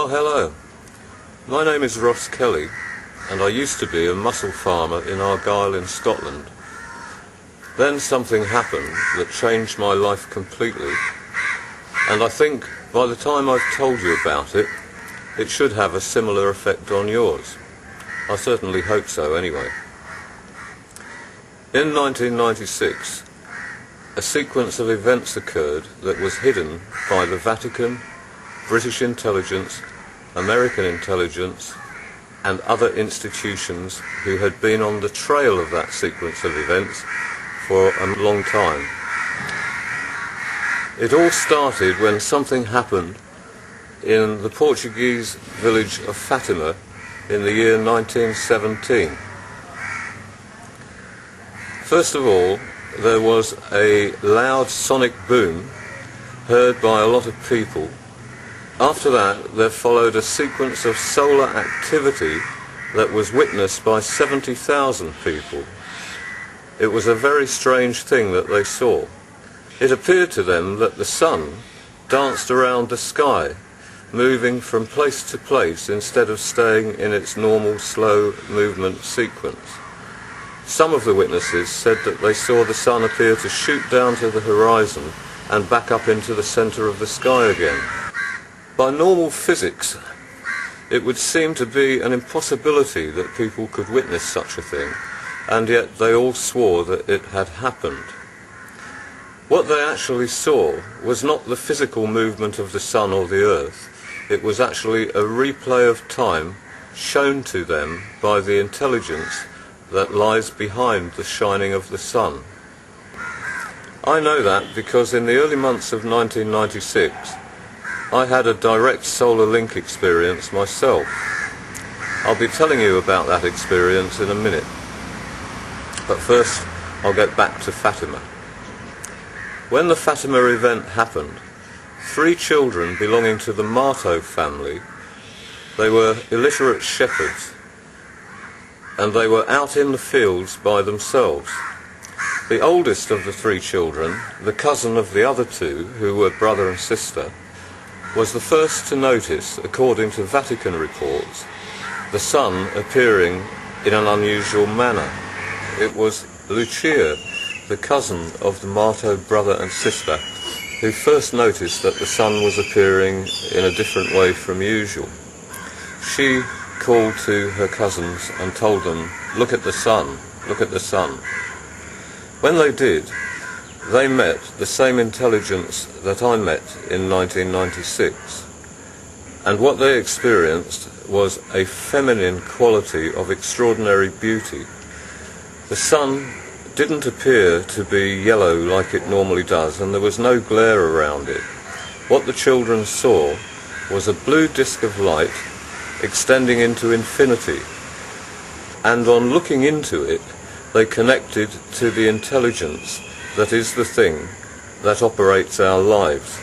Well, hello. My name is Ross Kelly, and I used to be a mussel farmer in Argyll in Scotland. Then something happened that changed my life completely, and I think by the time I've told you about it, it should have a similar effect on yours. I certainly hope so anyway. In 1996, a sequence of events occurred that was hidden by the Vatican, British intelligence, American intelligence, and other institutions who had been on the trail of that sequence of events for a long time. It all started when something happened in the Portuguese village of Fatima in the year 1917. First of all, there was a loud sonic boom heard by a lot of people. After that, there followed a sequence of solar activity that was witnessed by 70,000 people. It was a very strange thing that they saw. It appeared to them that the sun danced around the sky, moving from place to place instead of staying in its normal slow movement sequence. Some of the witnesses said that they saw the sun appear to shoot down to the horizon and back up into the centre of the sky again. By normal physics, it would seem to be an impossibility that people could witness such a thing, and yet they all swore that it had happened. What they actually saw was not the physical movement of the sun or the earth. It was actually a replay of time shown to them by the intelligence that lies behind the shining of the sun. I know that because in the early months of 1996 I had a direct solar link experience myself. I'll be telling you about that experience in a minute, but first I'll get back to Fatima. When the Fatima event happened, 3 children belonging to the Marto family, they were illiterate shepherds, and they were out in the fields by themselves. The oldest of the 3 children, the cousin of the other 2, who were brother and sister, was the first to notice, according to Vatican reports, the sun appearing in an unusual manner. It was Lucia, the cousin of the Marto brother and sister, who first noticed that the sun was appearing in a different way from usual. She called to her cousins and told them, "Look at the sun, look at the sun." When they did, they met the same intelligence that I met in 1996, and what they experienced was a feminine quality of extraordinary beauty. The sun didn't appear to be yellow like it normally does, and there was no glare around it. What the children saw was a blue disk of light extending into infinity, and on looking into it, they connected to the intelligence that is the thing that operates our lives.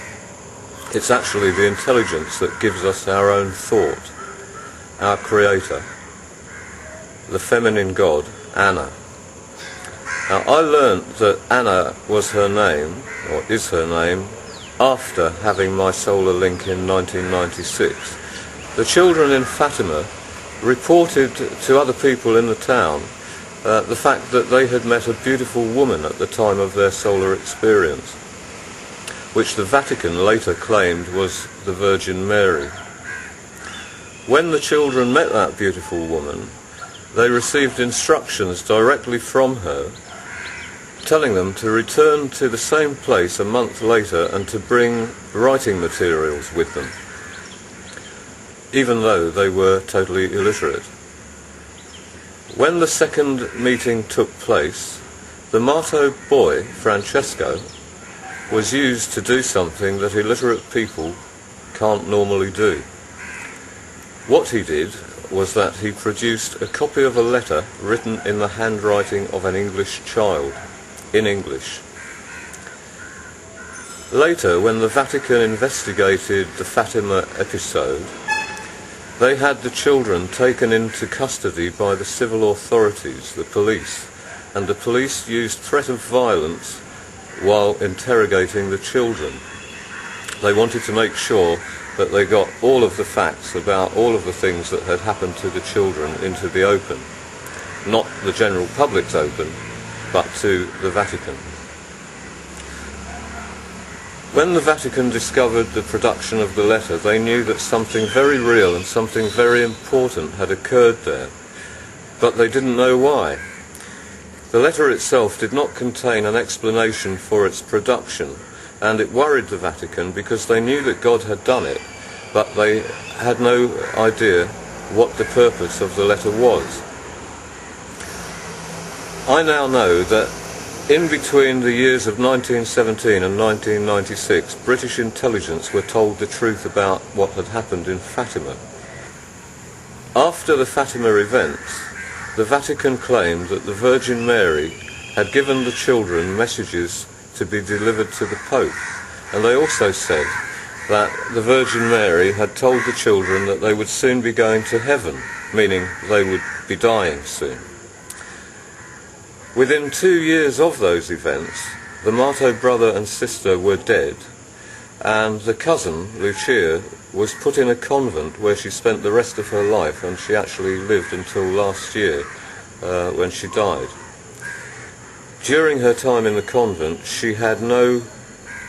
It's actually the intelligence that gives us our own thought, our creator, the feminine god, Anna. Now, I learnt that Anna was her name, or is her name, after having my solar link in 1996. The children in Fatima reported to other people in the town the fact that they had met a beautiful woman at the time of their solar experience, which the Vatican later claimed was the Virgin Mary. When the children met that beautiful woman, they received instructions directly from her telling them to return to the same place a month later and to bring writing materials with them, even though they were totally illiterate. When the second meeting took place, the Marto boy, Francesco, was used to do something that illiterate people can't normally do. What he did was that he produced a copy of a letter written in the handwriting of an English child, in English. Later, when the Vatican investigated the Fatima episode, they had the children taken into custody by the civil authorities, the police, and the police used threat of violence while interrogating the children. They wanted to make sure that they got all of the facts about all of the things that had happened to the children into the open. Not the general public's open, but to the Vatican. When the Vatican discovered the production of the letter, they knew that something very real and something very important had occurred there, but they didn't know why. The letter itself did not contain an explanation for its production, and it worried the Vatican because they knew that God had done it, but they had no idea what the purpose of the letter was. I now know that in between the years of 1917 and 1996, British intelligence were told the truth about what had happened in Fatima. After the Fatima events, the Vatican claimed that the Virgin Mary had given the children messages to be delivered to the Pope, and they also said that the Virgin Mary had told the children that they would soon be going to heaven, meaning they would be dying soon. Within 2 years of those events, the Marto brother and sister were dead, and the cousin, Lucia, was put in a convent where she spent the rest of her life, and she actually lived until last year when she died. During her time in the convent, she had no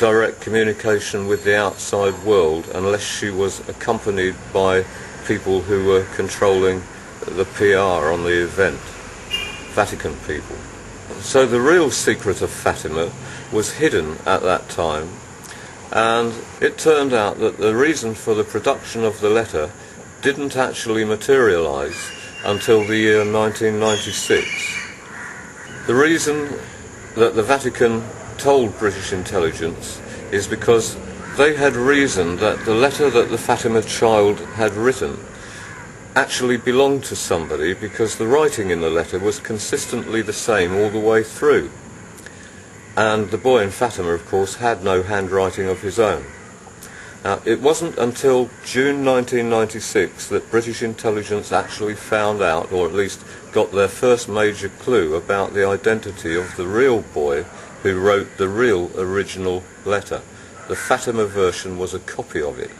direct communication with the outside world unless she was accompanied by people who were controlling the PR on the event, Vatican people. So the real secret of Fatima was hidden at that time, and it turned out that the reason for the production of the letter didn't actually materialise until the year 1996. The reason that the Vatican told British intelligence is because they had reasoned that the letter that the Fatima child had written actually belonged to somebody, because the writing in the letter was consistently the same all the way through. And the boy in Fatima, of course, had no handwriting of his own. Now, it wasn't until June 1996 that British intelligence actually found out, or at least got their first major clue about the identity of the real boy who wrote the real original letter. The Fatima version was a copy of it.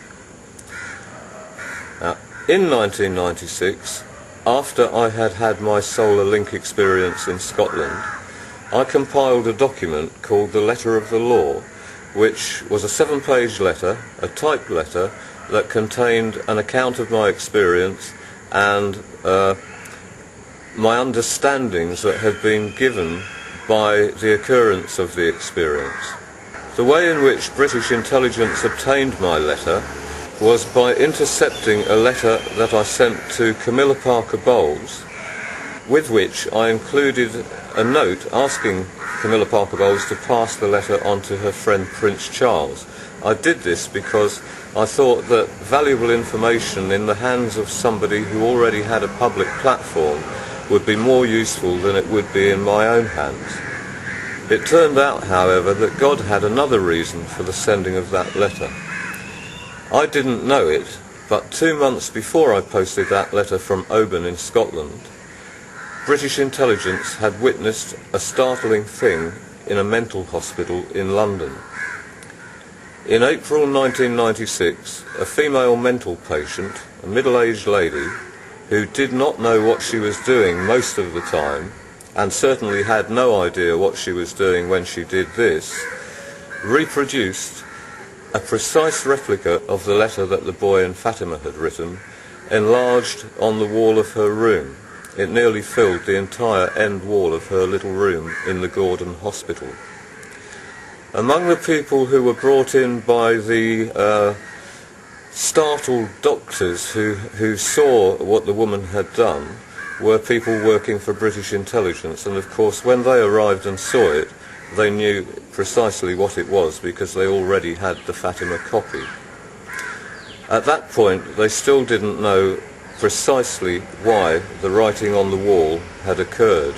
Now, in 1996, after I had had my solar link experience in Scotland, I compiled a document called the Letter of the Law, which was a 7-page letter, a typed letter, that contained an account of my experience and my understandings that had been given by the occurrence of the experience. The way in which British intelligence obtained my letter was by intercepting a letter that I sent to Camilla Parker Bowles, with which I included a note asking Camilla Parker Bowles to pass the letter on to her friend Prince Charles. I did this because I thought that valuable information in the hands of somebody who already had a public platform would be more useful than it would be in my own hands. It turned out, however, that God had another reason for the sending of that letter. I didn't know it, but 2 months before I posted that letter from Oban in Scotland, British intelligence had witnessed a startling thing in a mental hospital in London. In April 1996, a female mental patient, a middle-aged lady, who did not know what she was doing most of the time, and certainly had no idea what she was doing when she did this, reproduced a precise replica of the letter that the boy in Fatima had written, enlarged on the wall of her room. It nearly filled the entire end wall of her little room in the Gordon Hospital. Among the people who were brought in by the startled doctors who saw what the woman had done were people working for British intelligence, and of course when they arrived and saw it, they knew precisely what it was because they already had the Fatima copy. At that point, they still didn't know precisely why the writing on the wall had occurred.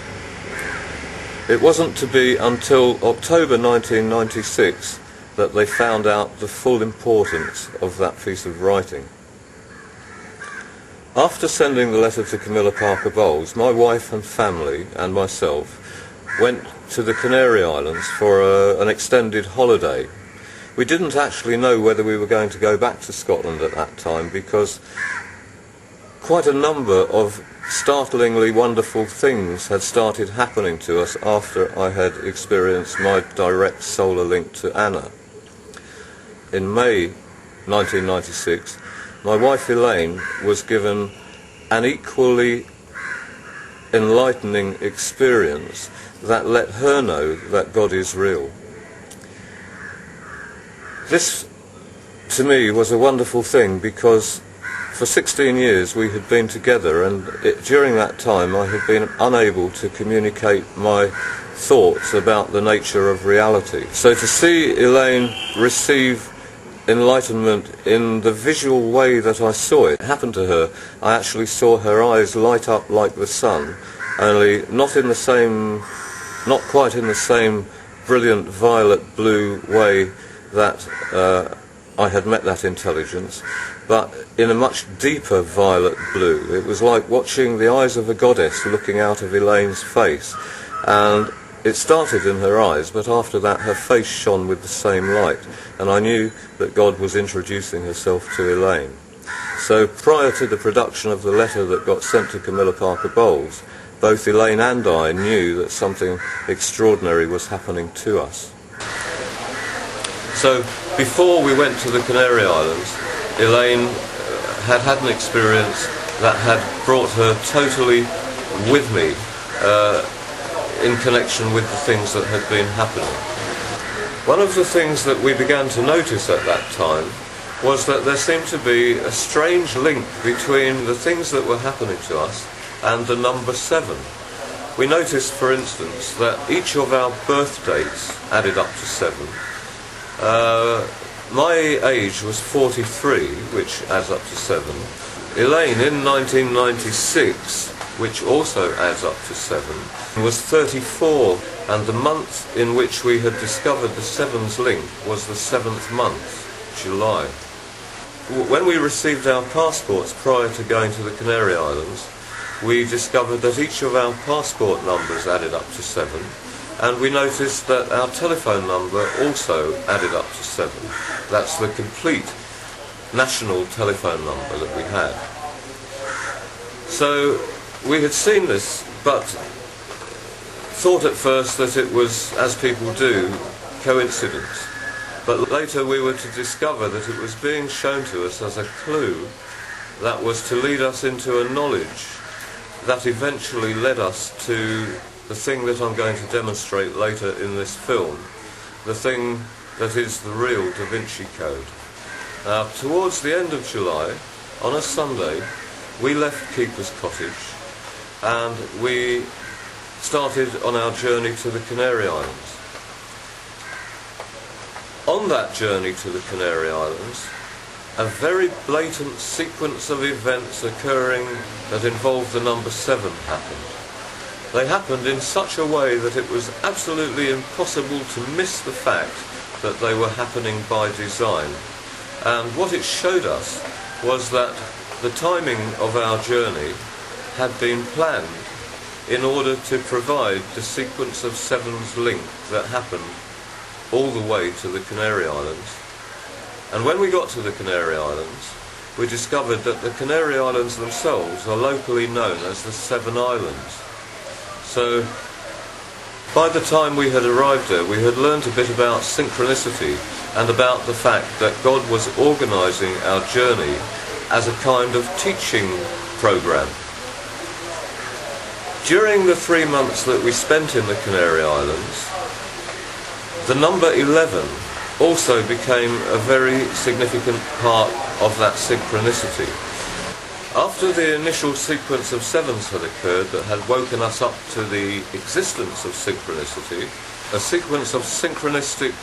It wasn't to be until October 1996 that they found out the full importance of that piece of writing. After sending the letter to Camilla Parker Bowles, my wife and family and myself went to the Canary Islands for an extended holiday. We didn't actually know whether we were going to go back to Scotland at that time, because quite a number of startlingly wonderful things had started happening to us after I had experienced my direct solar link to Anna. In May 1996, my wife Elaine was given an equally enlightening experience that let her know that God is real. This, to me, was a wonderful thing, because for 16 years we had been together, and during that time I had been unable to communicate my thoughts about the nature of reality. So to see Elaine receive enlightenment in the visual way that I saw it happen to her, I actually saw her eyes light up like the sun, only not quite in the same brilliant violet blue way that I had met that intelligence, but in a much deeper violet blue. It was like watching the eyes of a goddess looking out of Elaine's face, and it started in her eyes, but after that her face shone with the same light, and I knew that God was introducing herself to Elaine. So prior to the production of the letter that got sent to Camilla Parker Bowles, both Elaine and I knew that something extraordinary was happening to us. So before we went to the Canary Islands, Elaine had had an experience that had brought her totally with me in connection with the things that had been happening. One of the things that we began to notice at that time was that there seemed to be a strange link between the things that were happening to us and the number 7. We noticed, for instance, that each of our birth dates added up to 7. My age was 43, which adds up to 7. Elaine, in 1996, which also adds up to 7, was 34, and the month in which we had discovered the 7's link was the 7th month, July. When we received our passports prior to going to the Canary Islands, we discovered that each of our passport numbers added up to 7, and we noticed that our telephone number also added up to 7. That's the complete national telephone number that we had. So we had seen this, but thought at first that it was, as people do, coincidence. But later we were to discover that it was being shown to us as a clue that was to lead us into a knowledge that eventually led us to the thing that I'm going to demonstrate later in this film, the thing that is the real Da Vinci Code. Now, towards the end of July, on a Sunday, we left Keeper's Cottage and we started on our journey to the Canary Islands. On that journey to the Canary Islands, a very blatant sequence of events occurring that involved the number 7 happened. They happened in such a way that it was absolutely impossible to miss the fact that they were happening by design. And what it showed us was that the timing of our journey had been planned in order to provide the sequence of 7's link that happened all the way to the Canary Islands. And when we got to the Canary Islands, we discovered that the Canary Islands themselves are locally known as the 7 Islands. So by the time we had arrived there, we had learned a bit about synchronicity and about the fact that God was organising our journey as a kind of teaching program. During the 3 months that we spent in the Canary Islands, the number 11 also became a very significant part of that synchronicity. After the initial sequence of 7s had occurred that had woken us up to the existence of synchronicity, a sequence of synchronistic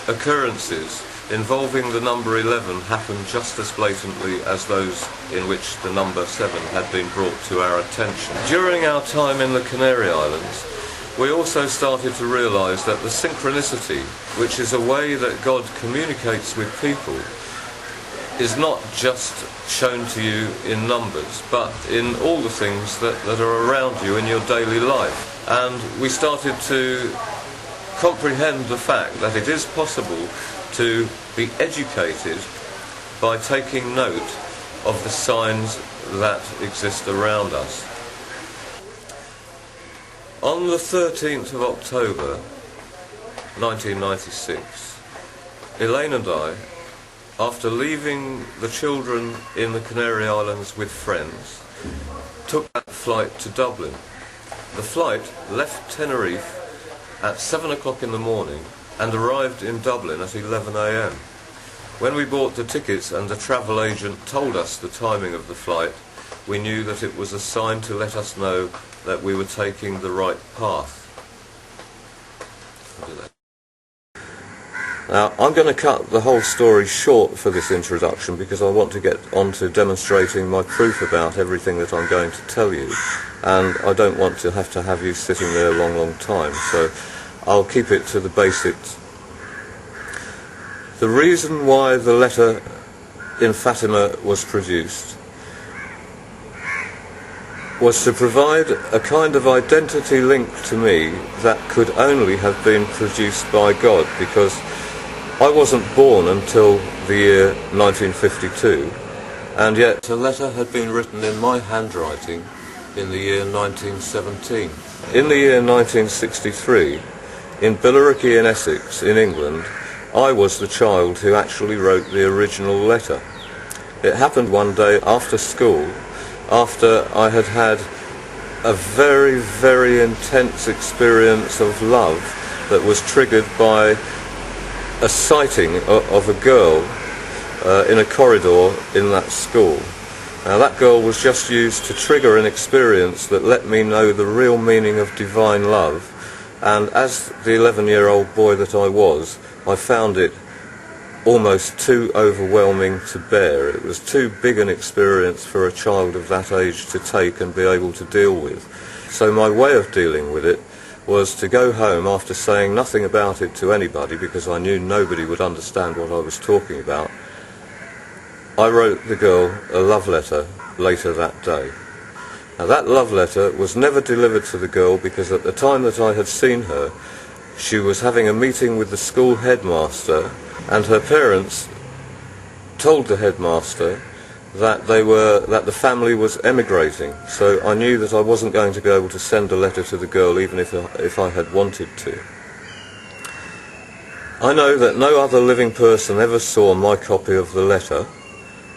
occurrences involving the number 11 happened just as blatantly as those in which the number 7 had been brought to our attention. During our time in the Canary Islands, we also started to realise that the synchronicity, which is a way that God communicates with people, is not just shown to you in numbers, but in all the things that are around you in your daily life. And we started to comprehend the fact that it is possible to be educated by taking note of the signs that exist around us. On the 13th of October 1996, Elaine and I, after leaving the children in the Canary Islands with friends, took that flight to Dublin. The flight left Tenerife at 7 o'clock in the morning and arrived in Dublin at 11 a.m. When we bought the tickets and the travel agent told us the timing of the flight, we knew that it was a sign to let us know that we were taking the right path. Now, I'm going to cut the whole story short for this introduction because I want to get on to demonstrating my proof about everything that I'm going to tell you, and I don't want to have you sitting there a long time, so I'll keep it to the basics. The reason why the letter in Fatima was produced was to provide a kind of identity link to me that could only have been produced by God, because I wasn't born until the year 1952, and yet a letter had been written in my handwriting in the year 1917. In the year 1963, in Billericay in Essex, in England, I was the child who actually wrote the original letter. It happened one day after school, after I had had a very, very intense experience of love that was triggered by a sighting of a girl in a corridor in that school. Now, that girl was just used to trigger an experience that let me know the real meaning of divine love, and as the 11-year-old boy that I was, I found it almost too overwhelming to bear. It was too big an experience for a child of that age to take and be able to deal with. So my way of dealing with it was to go home after saying nothing about it to anybody, because I knew nobody would understand what I was talking about. I wrote the girl a love letter later that day. Now, that love letter was never delivered to the girl, because at the time that I had seen her, she was having a meeting with the school headmaster, and her parents told the headmaster that the family was emigrating. So I knew that I wasn't going to be able to send a letter to the girl, even if I had wanted to. I know that no other living person ever saw my copy of the letter,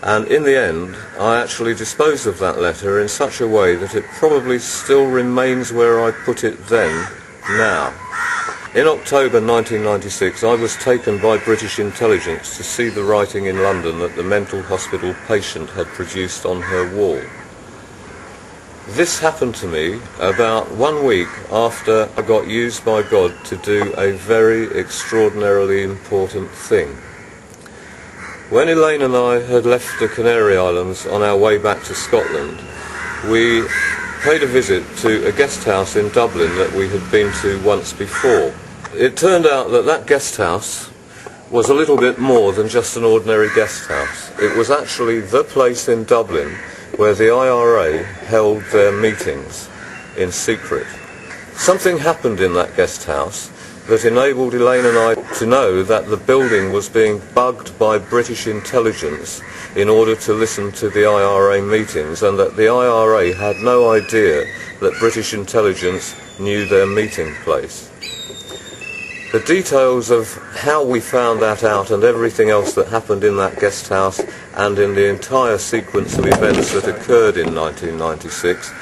and in the end I actually disposed of that letter in such a way that it probably still remains where I put it then, now. In October 1996, I was taken by British intelligence to see the writing in London that the mental hospital patient had produced on her wall. This happened to me about 1 week after I got used by God to do a very extraordinarily important thing. When Elaine and I had left the Canary Islands on our way back to Scotland, we paid a visit to a guest house in Dublin that we had been to once before. It turned out that that guest house was a little bit more than just an ordinary guest house. It was actually the place in Dublin where the IRA held their meetings in secret. Something happened in that guest house that enabled Elaine and I to know that the building was being bugged by British intelligence in order to listen to the IRA meetings, and that the IRA had no idea that British intelligence knew their meeting place. The details of how we found that out and everything else that happened in that guest house and in the entire sequence of events that occurred in 1996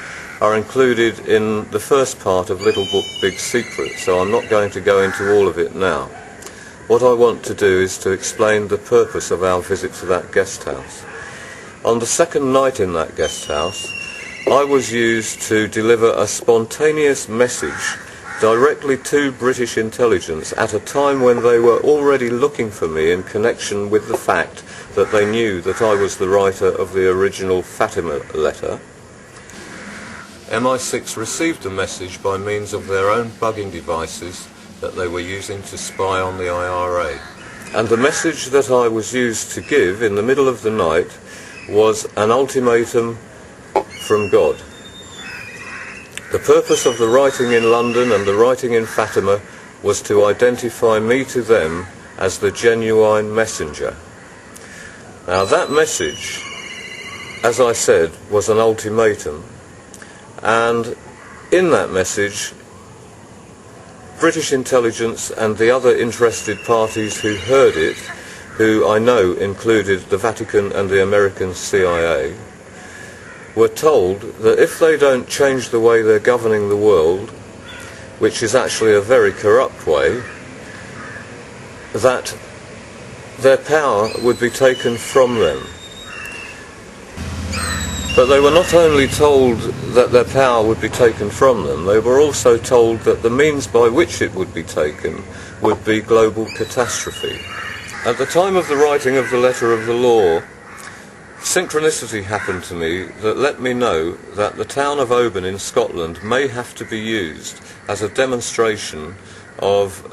are included in the first part of Little Book Big Secret, so I'm not going to go into all of it now. What I want to do is to explain the purpose of our visit to that guest house. On the second night in that guest house, I was used to deliver a spontaneous message directly to British intelligence at a time when they were already looking for me in connection with the fact that they knew that I was the writer of the original Fatima letter. MI6 received the message by means of their own bugging devices that they were using to spy on the IRA. And the message that I was used to give in the middle of the night was an ultimatum from God. The purpose of the writing in London and the writing in Fatima was to identify me to them as the genuine messenger. Now that message, as I said, was an ultimatum, and in that message British intelligence and the other interested parties who heard it, who I know included the Vatican and the American CIA, were told that if they don't change the way they're governing the world, which is actually a very corrupt way, that their power would be taken from them. But they were not only told that their power would be taken from them, they were also told that the means by which it would be taken would be global catastrophe. At the time of the writing of the letter of the law, synchronicity happened to me that let me know that the town of Oban in Scotland may have to be used as a demonstration of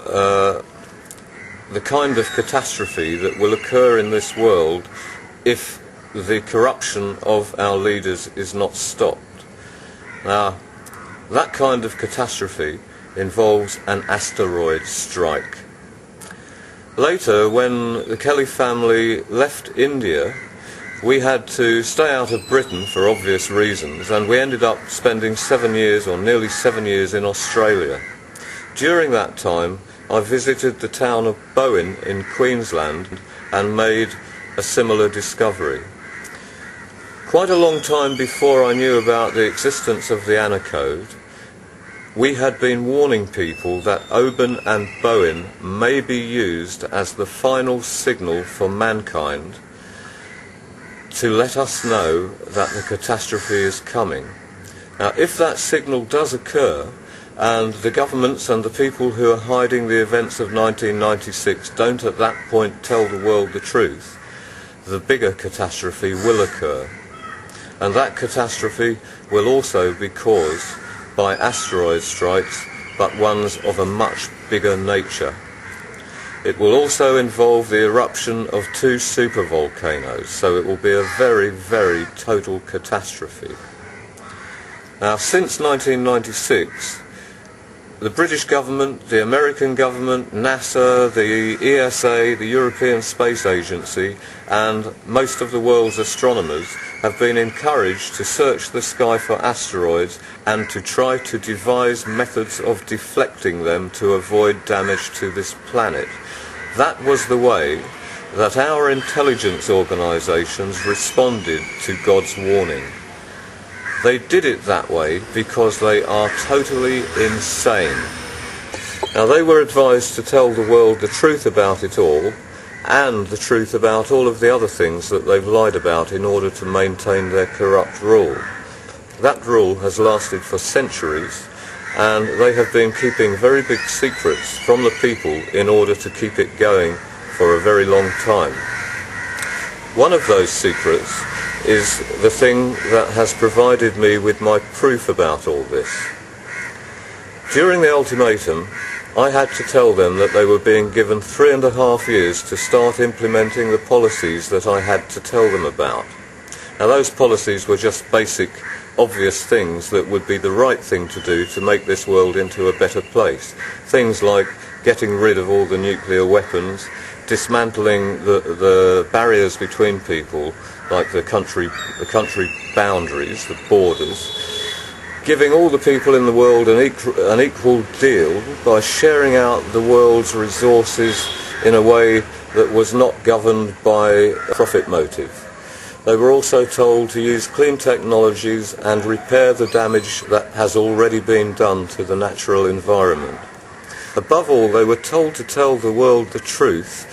the kind of catastrophe that will occur in this world if the corruption of our leaders is not stopped. Now, that kind of catastrophe involves an asteroid strike. Later, when the Kelly family left India, we had to stay out of Britain for obvious reasons, and we ended up spending 7 years, or nearly 7 years, in Australia. During that time, I visited the town of Bowen in Queensland and made a similar discovery. Quite a long time before I knew about the existence of the Anna Code, we had been warning people that Oban and Bowen may be used as the final signal for mankind to let us know that the catastrophe is coming. Now, if that signal does occur, and the governments and the people who are hiding the events of 1996 don't at that point tell the world the truth, the bigger catastrophe will occur. And that catastrophe will also be caused by asteroid strikes, but ones of a much bigger nature. It will also involve the eruption of 2 supervolcanoes, so it will be a very, very total catastrophe. Now, since 1996, the British government, the American government, NASA, the ESA, the European Space Agency, and most of the world's astronomers have been encouraged to search the sky for asteroids and to try to devise methods of deflecting them to avoid damage to this planet. That was the way that our intelligence organisations responded to God's warning. They did it that way because they are totally insane. Now, they were advised to tell the world the truth about it all, and the truth about all of the other things that they've lied about in order to maintain their corrupt rule. That rule has lasted for centuries, and they have been keeping very big secrets from the people in order to keep it going for a very long time. One of those secrets is the thing that has provided me with my proof about all this. During the ultimatum, I had to tell them that they were being given 3.5 years to start implementing the policies that I had to tell them about. Now, those policies were just basic, obvious things that would be the right thing to do to make this world into a better place. Things like getting rid of all the nuclear weapons, dismantling the barriers between people, like the country boundaries, the borders, giving all the people in the world an equal deal by sharing out the world's resources in a way that was not governed by profit motive. They were also told to use clean technologies and repair the damage that has already been done to the natural environment. Above all, they were told to tell the world the truth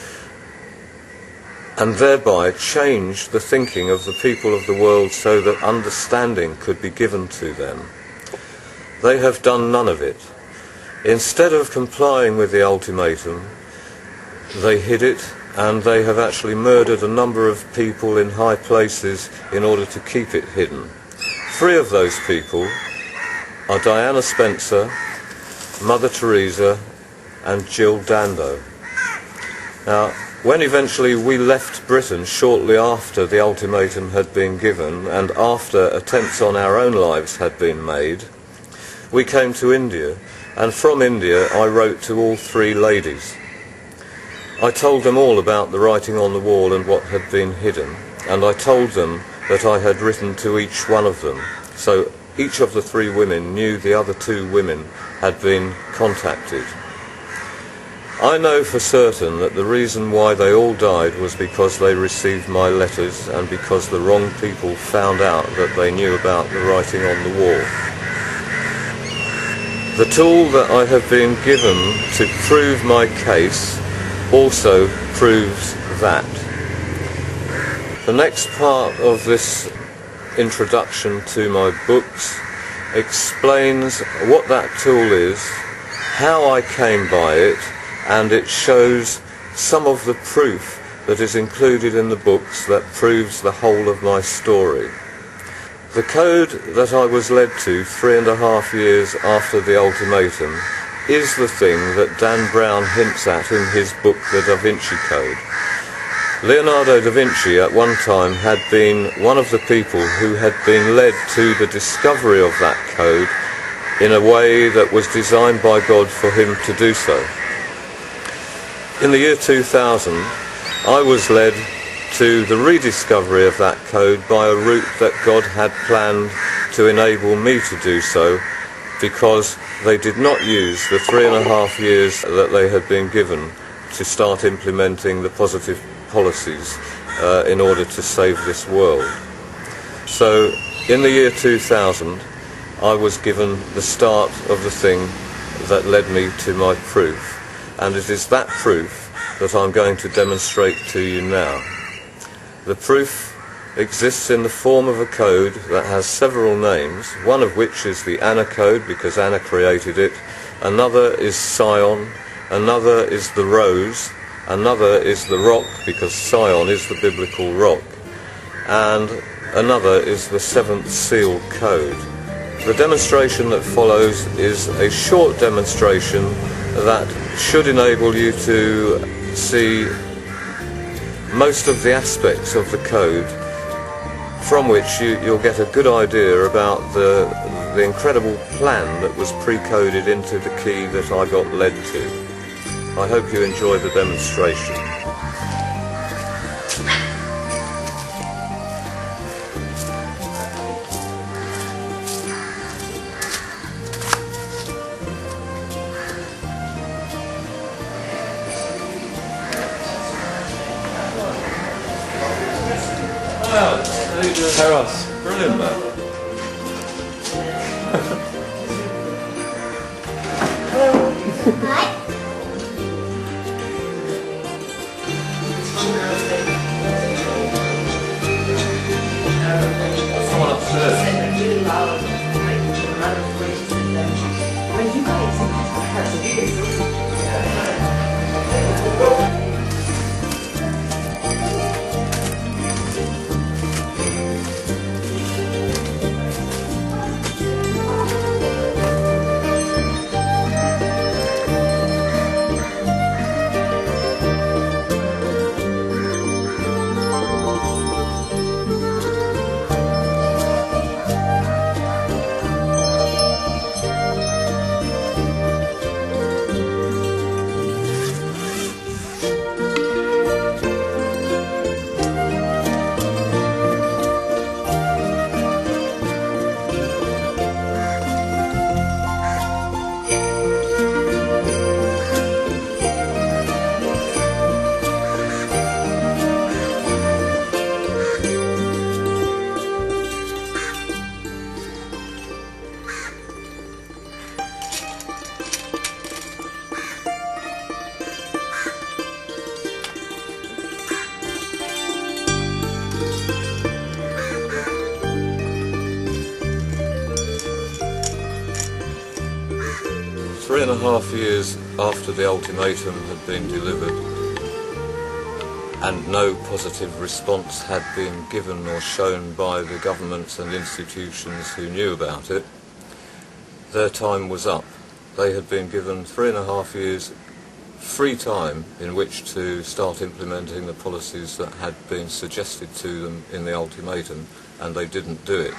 and thereby change the thinking of the people of the world so that understanding could be given to them. They have done none of it. Instead of complying with the ultimatum, they hid it, and they have actually murdered a number of people in high places in order to keep it hidden. 3 of those people are Diana Spencer, Mother Teresa, and Jill Dando. Now, when eventually we left Britain shortly after the ultimatum had been given and after attempts on our own lives had been made, we came to India, and from India I wrote to all 3 ladies. I told them all about the writing on the wall and what had been hidden, and I told them that I had written to each one of them, so each of the 3 women knew the other 2 women had been contacted. I know for certain that the reason why they all died was because they received my letters and because the wrong people found out that they knew about the writing on the wall. The tool that I have been given to prove my case also proves that. The next part of this introduction to my books explains what that tool is, how I came by it, and it shows some of the proof that is included in the books that proves the whole of my story. The code that I was led to 3.5 years after the ultimatum is the thing that Dan Brown hints at in his book The Da Vinci Code. Leonardo da Vinci at one time had been one of the people who had been led to the discovery of that code in a way that was designed by God for him to do so. In the year 2000, I was led to the rediscovery of that code by a route that God had planned to enable me to do so, because they did not use the 3.5 years that they had been given to start implementing the positive policies in order to save this world. So in the year 2000, I was given the start of the thing that led me to my proof. And it is that proof that I'm going to demonstrate to you now. The proof exists in the form of a code that has several names, one of which is the Anna code, because Anna created it, another is Sion, another is the rose, another is the rock, because Sion is the biblical rock, and another is the 7th seal code. The demonstration that follows is a short demonstration that should enable you to see most of the aspects of the code, from which you'll get a good idea about the incredible plan that was pre-coded into the key that I got led to. I hope you enjoy the demonstration. Well, how you doing? Hey Ross. Brilliant, man. Hi. Someone upstairs. Really loud. Like, the amount of voices in them. When you guys have to do this. Three and a half years after the ultimatum had been delivered and no positive response had been given or shown by the governments and institutions who knew about it, their time was up. They had been given 3.5 years free time in which to start implementing the policies that had been suggested to them in the ultimatum, and they didn't do it.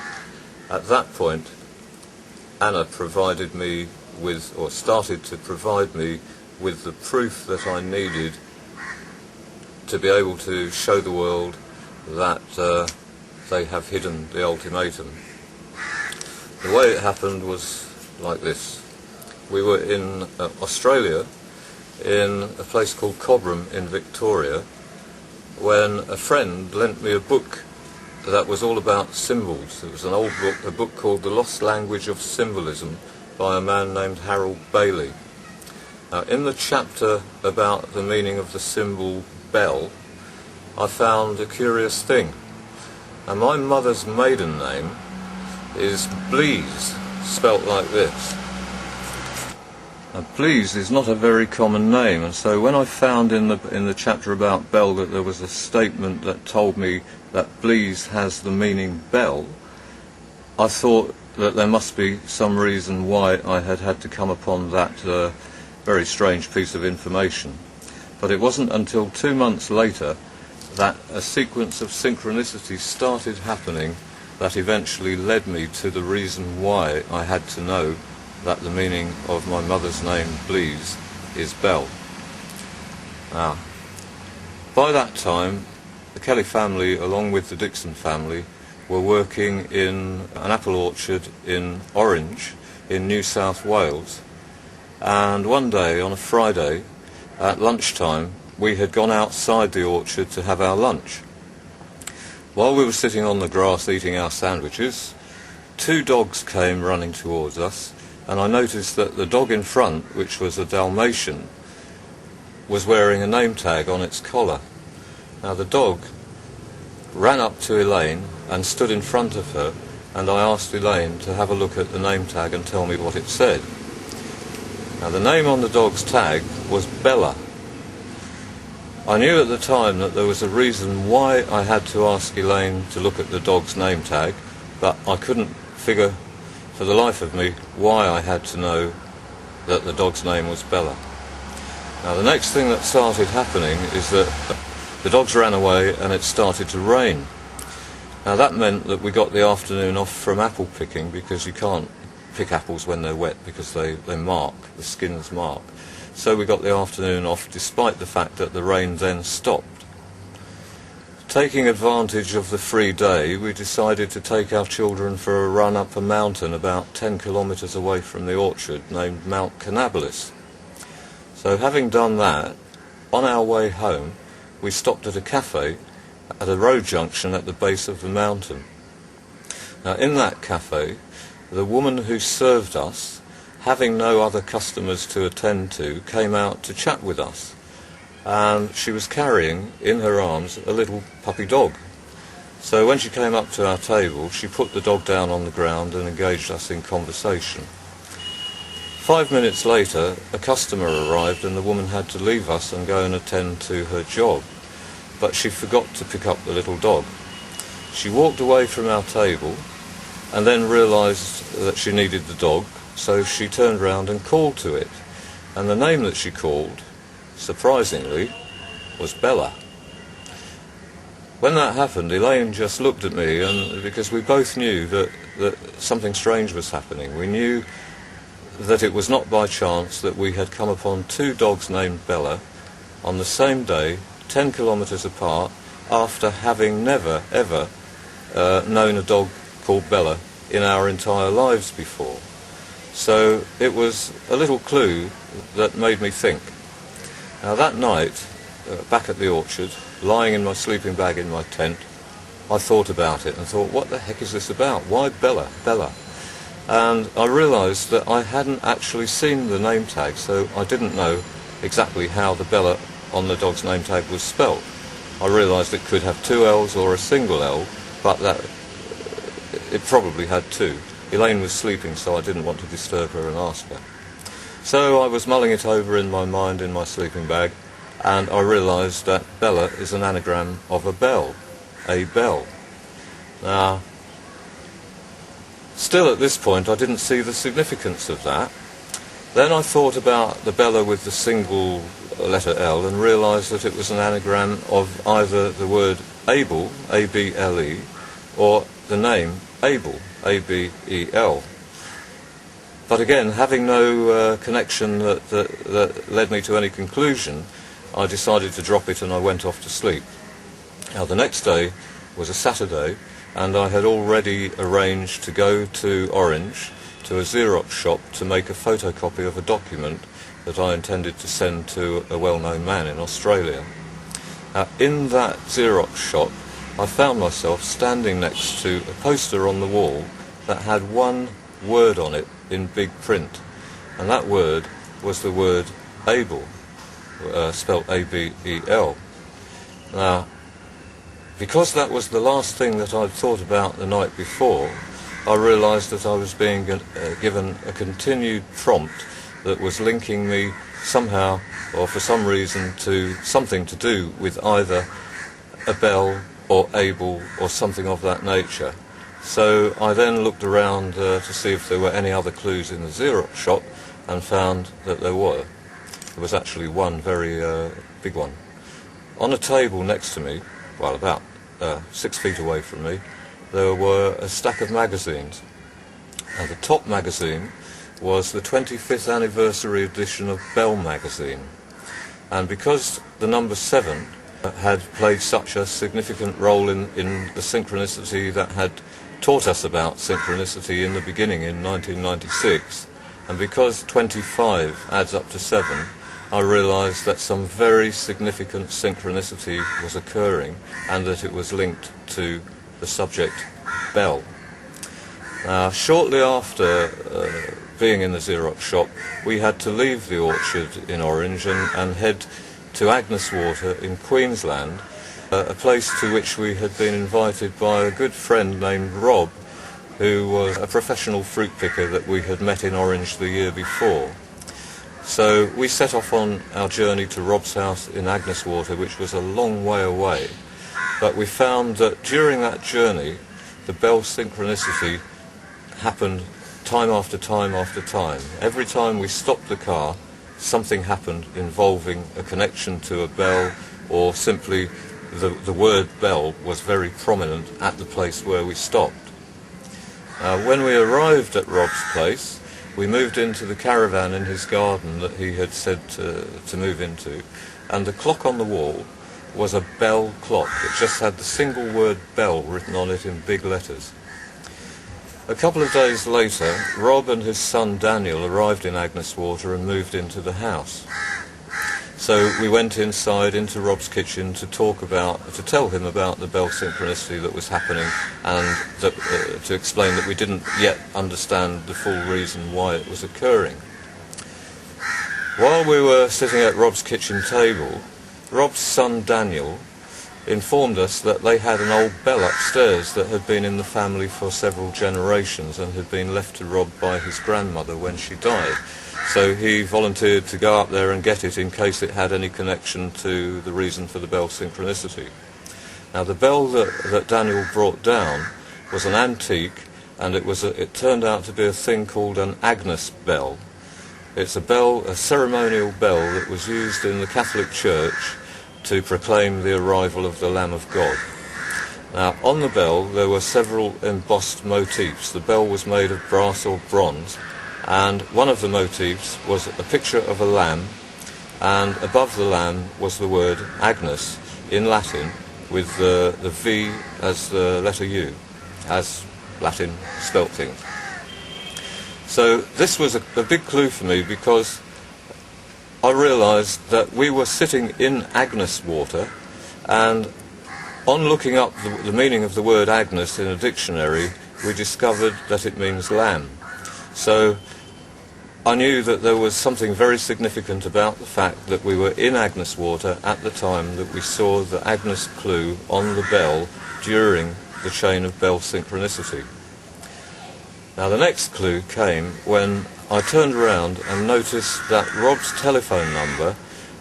At that point, Anna provided me with, or started to provide me with, the proof that I needed to be able to show the world that they have hidden the ultimatum. The way it happened was like this. We were in Australia, in a place called Cobram in Victoria, when a friend lent me a book that was all about symbols. It was an old book, a book called The Lost Language of Symbolism by a man named Harold Bailey. Now, in the chapter about the meaning of the symbol bell, I found a curious thing. Now, my mother's maiden name is Blease, spelt like this. Now, Blease is not a very common name, and so when I found in the chapter about bell that there was a statement that told me that Blease has the meaning bell, I thought that there must be some reason why I had had to come upon that very strange piece of information. But it wasn't until 2 months later that a sequence of synchronicities started happening that eventually led me to the reason why I had to know that the meaning of my mother's name, Blease, is bell. Now, by that time, the Kelly family, along with the Dixon family, were working in an apple orchard in Orange, in New South Wales. And one day, on a Friday, at lunchtime, we had gone outside the orchard to have our lunch. While we were sitting on the grass eating our sandwiches, 2 dogs came running towards us, and I noticed that the dog in front, which was a Dalmatian, was wearing a name tag on its collar. Now, the dog ran up to Elaine and stood in front of her, and I asked Elaine to have a look at the name tag and tell me what it said. Now, the name on the dog's tag was Bella. I knew at the time that there was a reason why I had to ask Elaine to look at the dog's name tag, but I couldn't figure for the life of me why I had to know that the dog's name was Bella. Now, the next thing that started happening is that the dogs ran away and it started to rain. Now, that meant that we got the afternoon off from apple picking, because you can't pick apples when they're wet because they mark, the skins mark. So we got the afternoon off despite the fact that the rain then stopped. Taking advantage of the free day, we decided to take our children for a run up a mountain about 10 kilometres away from the orchard, named Mount Cannabis. So having done that, on our way home, we stopped at a cafe at a road junction at the base of the mountain. Now, in that cafe, the woman who served us, having no other customers to attend to, came out to chat with us. And she was carrying in her arms a little puppy dog. So when she came up to our table, she put the dog down on the ground and engaged us in conversation. 5 minutes later, a customer arrived and the woman had to leave us and go and attend to her job. But she forgot to pick up the little dog. She walked away from our table and then realised that she needed the dog, so she turned round and called to it. And the name that she called, surprisingly, was Bella. When that happened, Elaine just looked at me, and because we both knew that something strange was happening. We knew that it was not by chance that we had come upon 2 dogs named Bella on the same day, 10 kilometres apart, after having never, ever known a dog called Bella in our entire lives before. So it was a little clue that made me think. Now, that night, back at the orchard, lying in my sleeping bag in my tent, I thought about it and thought, what the heck is this about? Why Bella? Bella? And I realised that I hadn't actually seen the name tag, so I didn't know exactly how the Bella on the dog's name tag was spelt. I realised it could have 2 L's or a single L, but that it probably had 2. Elaine was sleeping, so I didn't want to disturb her and ask her. So I was mulling it over in my mind in my sleeping bag, and I realised that Bella is an anagram of a bell. A bell. Now, still at this point I didn't see the significance of that. Then I thought about the Bella with the single letter L and realised that it was an anagram of either the word Able, A-B-L-E, or the name Abel, A-B-E-L. But again, having no connection that led me to any conclusion, I decided to drop it and I went off to sleep. Now the next day was a Saturday, and I had already arranged to go to Orange to a Xerox shop to make a photocopy of a document that I intended to send to a well-known man in Australia. In that Xerox shop, I found myself standing next to a poster on the wall that had one word on it in big print, and that word was the word Abel, spelt A-B-E-L. Now, because that was the last thing that I'd thought about the night before, I realised that I was being given a continued prompt that was linking me somehow, or for some reason, to something to do with either a bell or Abel or something of that nature. So I then looked around to see if there were any other clues in the Xerox shop, and found that there were. There was actually one very big one. On a table next to me, well, about 6 feet away from me, there were a stack of magazines. And the top magazine was the 25th anniversary edition of Bell magazine. And because the number 7 had played such a significant role in the synchronicity that had taught us about synchronicity in the beginning in 1996, and because 25 adds up to 7, I realised that some very significant synchronicity was occurring, and that it was linked to the subject Bell. Now, shortly after being in the Xerox shop, we had to leave the orchard in Orange and head to Agnes Water in Queensland, a place to which we had been invited by a good friend named Rob, who was a professional fruit picker that we had met in Orange the year before. So we set off on our journey to Rob's house in Agnes Water, which was a long way away, but we found that during that journey the bell synchronicity happened time after time after time. Every time we stopped the car, something happened involving a connection to a bell, or simply the word bell was very prominent at the place where we stopped. When we arrived at Rob's place, we moved into the caravan in his garden that he had said to move into, and the clock on the wall was a bell clock. It just had the single word bell written on it in big letters. A couple of days later, Rob and his son Daniel arrived in Agnes Water and moved into the house. So we went inside into Rob's kitchen to tell him about the bell synchronicity that was happening, and to explain that we didn't yet understand the full reason why it was occurring. While we were sitting at Rob's kitchen table, Rob's son Daniel informed us that they had an old bell upstairs that had been in the family for several generations and had been left to Rob by his grandmother when she died. So he volunteered to go up there and get it in case it had any connection to the reason for the bell synchronicity. Now, the bell that Daniel brought down was an antique, and it turned out to be a thing called an Agnes bell. It's a ceremonial bell that was used in the Catholic Church to proclaim the arrival of the Lamb of God. Now, on the bell there were several embossed motifs. The bell was made of brass or bronze, and one of the motifs was a picture of a lamb, and above the lamb was the word Agnes in Latin, with the V as the letter U, as Latin spelt things. So this was a big clue for me, because I realised that we were sitting in Agnes Water, and on looking up the meaning of the word Agnes in a dictionary, we discovered that it means lamb. So I knew that there was something very significant about the fact that we were in Agnes Water at the time that we saw the Agnes clue on the bell during the chain of bell synchronicity. Now, the next clue came when I turned around and noticed that Rob's telephone number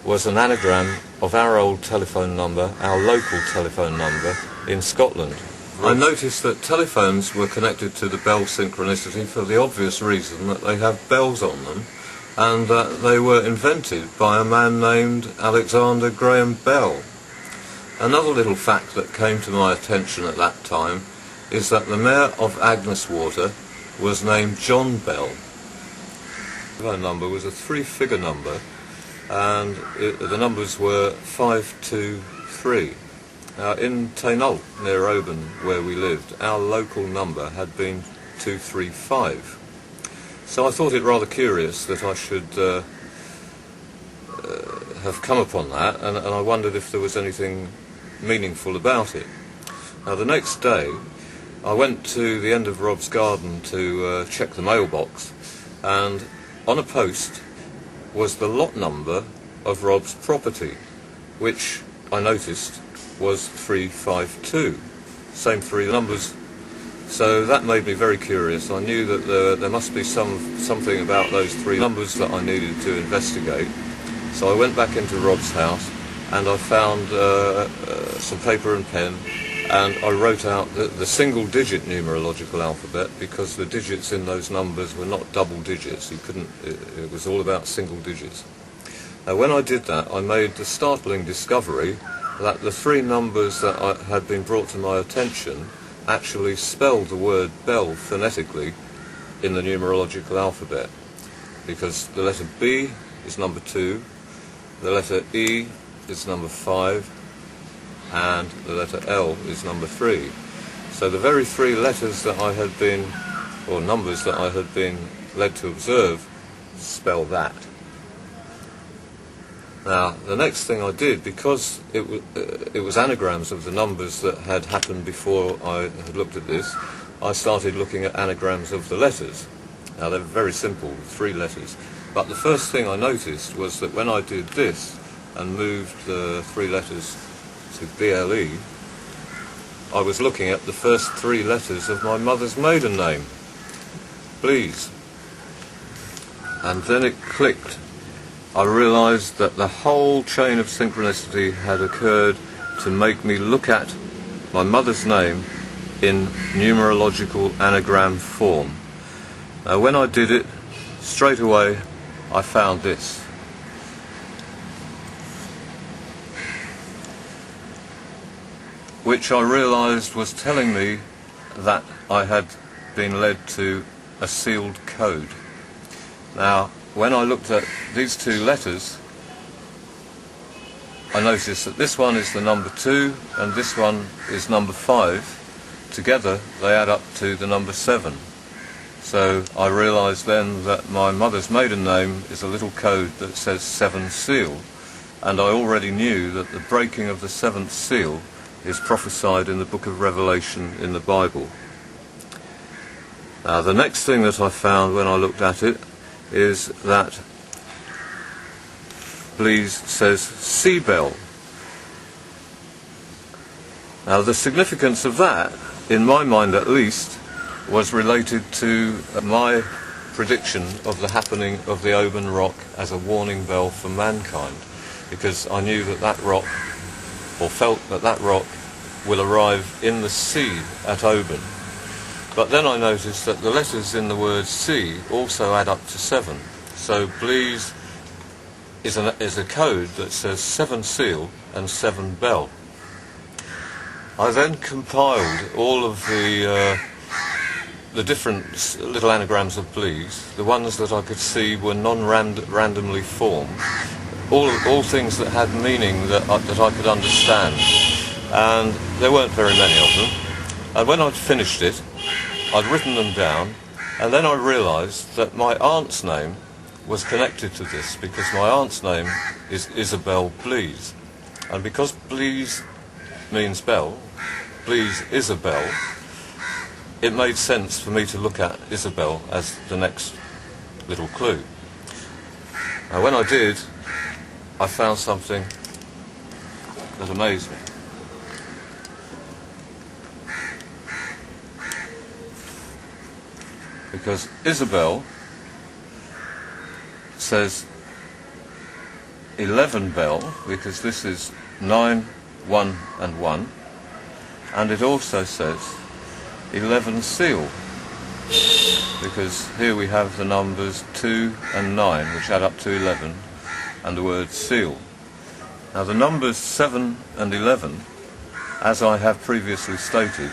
was an anagram of our old telephone number, our local telephone number in Scotland. I noticed that telephones were connected to the bell synchronicity for the obvious reason that they have bells on them, and that they were invented by a man named Alexander Graham Bell. Another little fact that came to my attention at that time is that the mayor of Agnes Water was named John Bell. The phone number was a 3-figure number, and the numbers were 523. Now, in Tainault, near Oban, where we lived, our local number had been 235. So I thought it rather curious that I should have come upon that, and I wondered if there was anything meaningful about it. Now, the next day, I went to the end of Rob's garden to check the mailbox, and on a post was the lot number of Rob's property, which I noticed was 352, same three numbers. So that made me very curious. I knew that there must be something about those three numbers that I needed to investigate. So I went back into Rob's house and I found some paper and pen, and I wrote out the single-digit numerological alphabet, because the digits in those numbers were not double digits. You couldn't. It was all about single digits. Now, when I did that, I made the startling discovery that the three numbers that had been brought to my attention actually spelled the word bell phonetically in the numerological alphabet, because the letter B is number 2, the letter E is number 5, and the letter L is number 3. So the very three letters that I had been, or numbers that I had been led to observe, spell that. Now, the next thing I did, because it was anagrams of the numbers that had happened before I had looked at this, I started looking at anagrams of the letters. Now, they're very simple, 3 letters. But the first thing I noticed was that when I did this and moved the 3 letters to BLE, I was looking at the first 3 letters of my mother's maiden name, Please. And then it clicked. I realised that the whole chain of synchronicity had occurred to make me look at my mother's name in numerological anagram form. Now, when I did it, straight away I found this. Which I realised was telling me that I had been led to a sealed code. Now, when I looked at these 2 letters, I noticed that this one is the number 2 and this one is number 5. Together they add up to the number 7. So I realised then that my mother's maiden name is a little code that says 7 seal, and I already knew that the breaking of the 7th seal is prophesied in the book of Revelation in the Bible. Now, the next thing that I found when I looked at it is that Please says sea bell. Now, the significance of that, in my mind at least, was related to my prediction of the happening of the Oban rock as a warning bell for mankind, because I knew that that rock, or felt that that rock, will arrive in the sea at Oban. But then I noticed that the letters in the word sea also add up to 7. So Please is a code that says 7 seal and 7 bell. I then compiled all of the different little anagrams of Please. The ones that I could see were non-randomly formed, all things that had meaning that I could understand, and there weren't very many of them. And when I'd finished it, I'd written them down, and then I realised that my aunt's name was connected to this, because my aunt's name is Isabel Please, and because Please means bell, Please Isabel, it made sense for me to look at Isabel as the next little clue. Now, when I did, I found something that amazed me. Because Isabel says 11 bell, because this is 9, 1 and 1, and it also says 11 seal, because here we have the numbers 2 and 9, which add up to 11, and the word seal. Now, the numbers 7 and 11, as I have previously stated,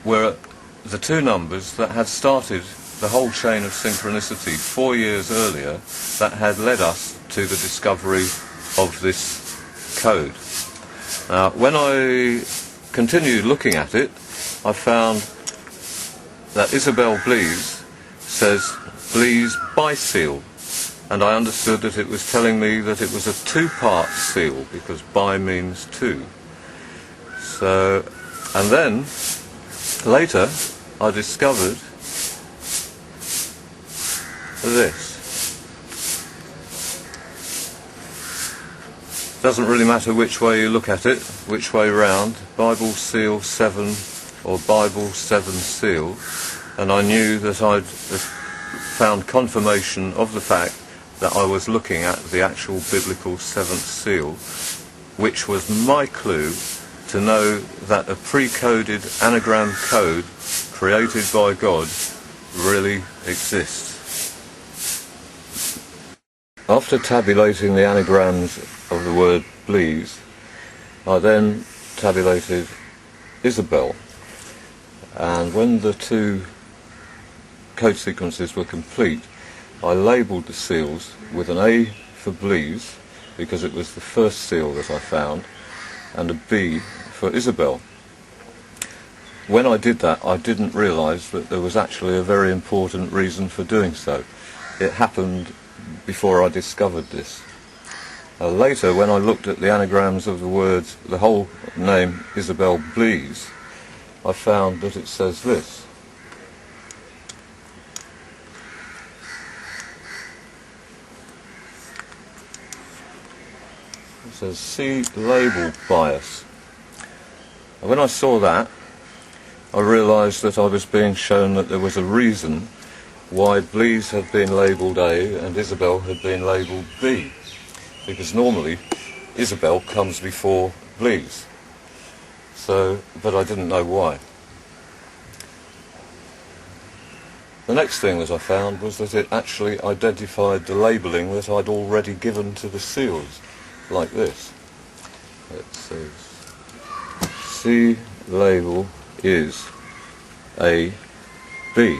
were the 2 numbers that had started the whole chain of synchronicity 4 years earlier that had led us to the discovery of this code. Now, when I continued looking at it, I found that Isabel Blease says Blease bi-seal, and I understood that it was telling me that it was a two-part seal, because bi means two. So, and then later I discovered this. Doesn't really matter which way you look at it, which way round, Bible Seal 7 or Bible 7 Seal, and I knew that I'd found confirmation of the fact that I was looking at the actual biblical 7th seal, which was my clue to know that a pre-coded anagram code created by God really exists. After tabulating the anagrams of the word Blease, I then tabulated Isabel, and when the two code sequences were complete, I labelled the seals with an A for Blease, because it was the first seal that I found, and a B for Isabel. When I did that, I didn't realise that there was actually a very important reason for doing so. It happened before I discovered this. Later, when I looked at the anagrams of the words, the whole name Isabel Blease, I found that it says this. It says see label bias. And when I saw that, I realised that I was being shown that there was a reason why Blease had been labelled A and Isabel had been labelled B, because normally Isabel comes before Blease. So, but I didn't know why. The next thing that I found was that it actually identified the labelling that I'd already given to the seals, like this. It says C label is A, B.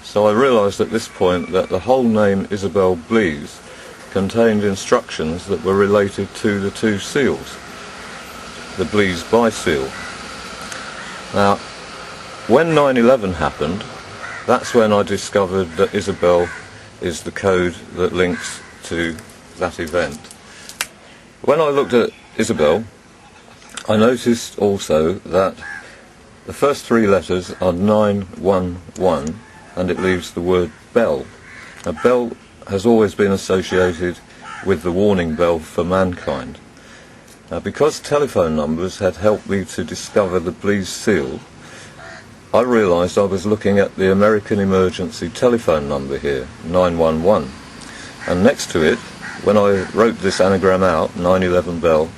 So I realised at this point that the whole name Isabel Blease contained instructions that were related to the two seals, the Blease bi-seal. Now, when 9/11 happened, that's when I discovered that Isabel is the code that links to that event. When I looked at Isabel, I noticed also that the first three letters are 911, and it leaves the word bell. Now, bell has always been associated with the warning bell for mankind. Now, because telephone numbers had helped me to discover the Blease seal, I realised I was looking at the American emergency telephone number here, 911. And next to it, when I wrote this anagram out, 911 bell,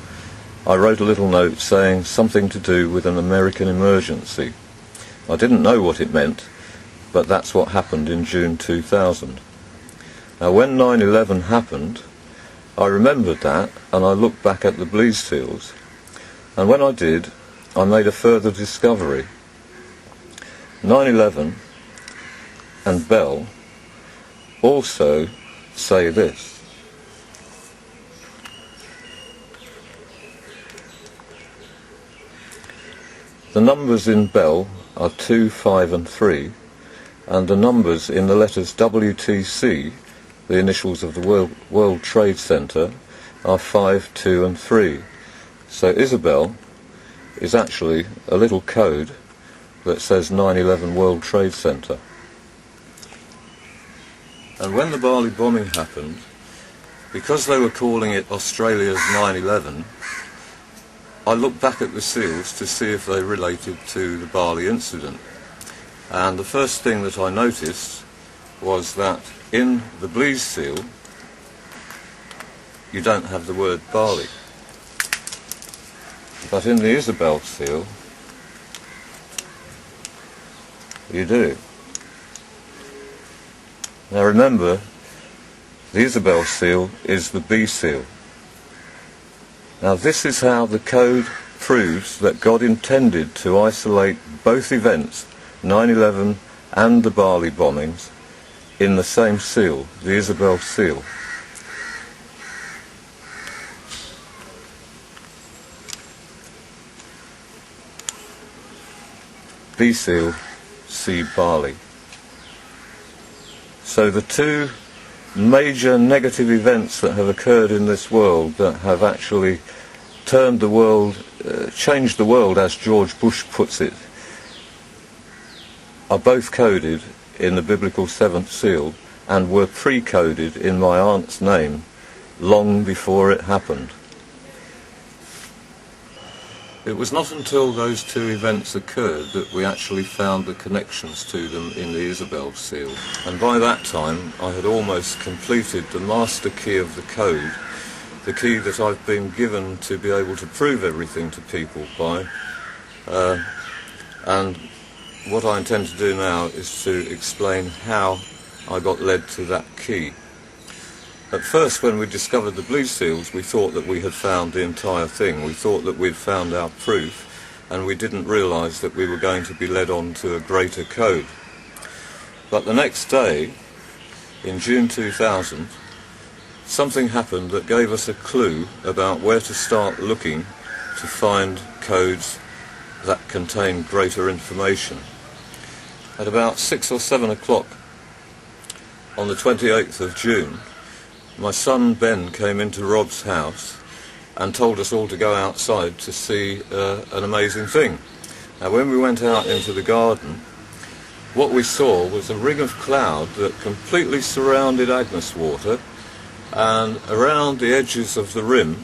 I wrote a little note saying something to do with an American emergency. I didn't know what it meant, but that's what happened in June 2000. Now, when 9/11 happened, I remembered that, and I looked back at the Blease seals, and when I did, I made a further discovery. 9/11 and Bell also say this. The numbers in Bell are 2, 5 and 3, and the numbers in the letters WTC, the initials of the World Trade Center, are 5, 2 and 3. So Isabel is actually a little code that says 9/11 World Trade Center. And when the Bali bombing happened, because they were calling it Australia's 9/11, I looked back at the seals to see if they related to the Bali incident. And the first thing that I noticed was that in the Blease seal, you don't have the word Bali. But in the Isabel seal, you do. Now remember, the Isabel seal is the B seal. Now this is how the code proves that God intended to isolate both events, 9/11 and the Bali bombings in the same seal, the Isabel seal. B seal, C Bali. So the two major negative events that have occurred in this world that have actually turned the world, changed the world as George Bush puts it, are both coded in the biblical seventh seal and were pre-coded in my aunt's name long before it happened. It was not until those two events occurred that we actually found the connections to them in the Isabel seal. And by that time I had almost completed the master key of the code, the key that I've been given to be able to prove everything to people by. And what I intend to do now is to explain how I got led to that key. At first, when we discovered the blue seals, we thought that we had found the entire thing. We thought that we'd found our proof, and we didn't realise that we were going to be led on to a greater code. But the next day, in June 2000, something happened that gave us a clue about where to start looking to find codes that contain greater information. At about 6 or 7 o'clock on the 28th of June, my son Ben came into Rob's house and told us all to go outside to see an amazing thing. Now, when we went out into the garden, what we saw was a ring of cloud that completely surrounded Agnes Water, and around the edges of the rim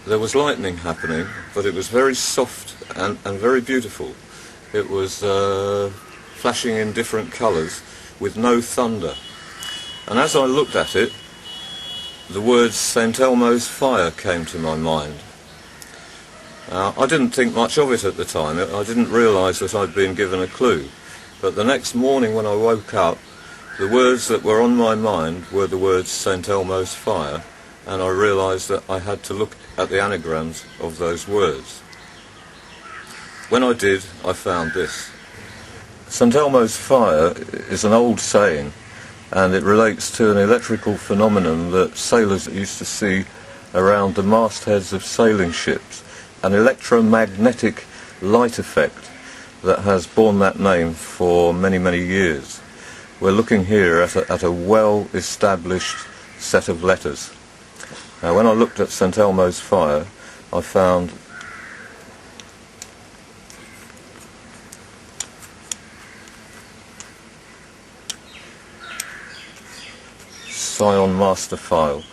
there was lightning happening, but it was very soft and very beautiful. It was flashing in different colours with no thunder. And as I looked at it, the words St. Elmo's fire came to my mind. I didn't think much of it at the time. I didn't realise that I'd been given a clue. But the next morning when I woke up, the words that were on my mind were the words St. Elmo's fire, and I realised that I had to look at the anagrams of those words. When I did, I found this. St. Elmo's fire is an old saying, and it relates to an electrical phenomenon that sailors used to see around the mastheads of sailing ships, an electromagnetic light effect that has borne that name for many, many years. We're looking here at a well-established set of letters. Now, when I looked at St. Elmo's fire, I found Scion master file,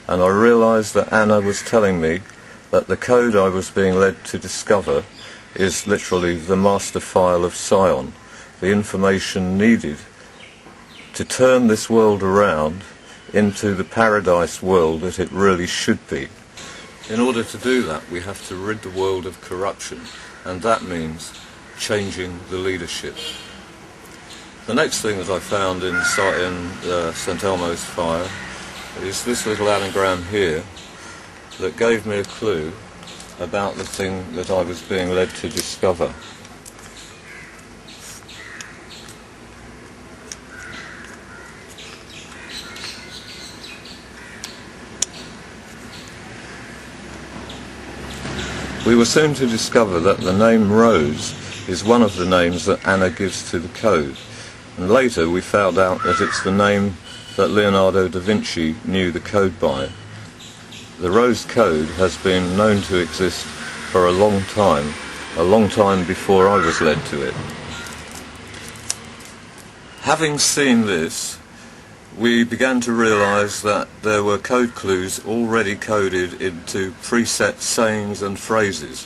and I realised that Anna was telling me that the code I was being led to discover is literally the master file of Scion, the information needed to turn this world around into the paradise world that it really should be. In order to do that, we have to rid the world of corruption, and that means changing the leadership. The next thing that I found in St. Elmo's fire is this little anagram here that gave me a clue about the thing that I was being led to discover. We were soon to discover that the name Rose is one of the names that Anna gives to the code. And later we found out that it's the name that Leonardo da Vinci knew the code by. The Rose Code has been known to exist for a long time before I was led to it. Having seen this, we began to realise that there were code clues already coded into preset sayings and phrases,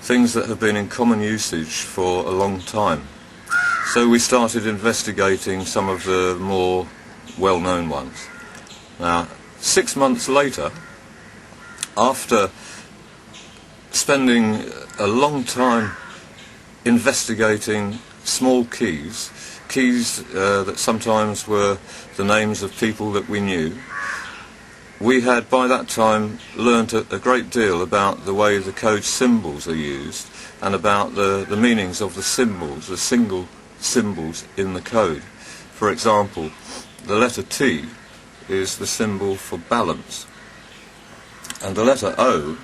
things that have been in common usage for a long time. So we started investigating some of the more well-known ones. Now, 6 months later, after spending a long time investigating small keys that sometimes were the names of people that we knew, we had by that time learnt a great deal about the way the code symbols are used and about the meanings of the symbols, the single symbols in the code. For example, the letter T is the symbol for balance, and the letter O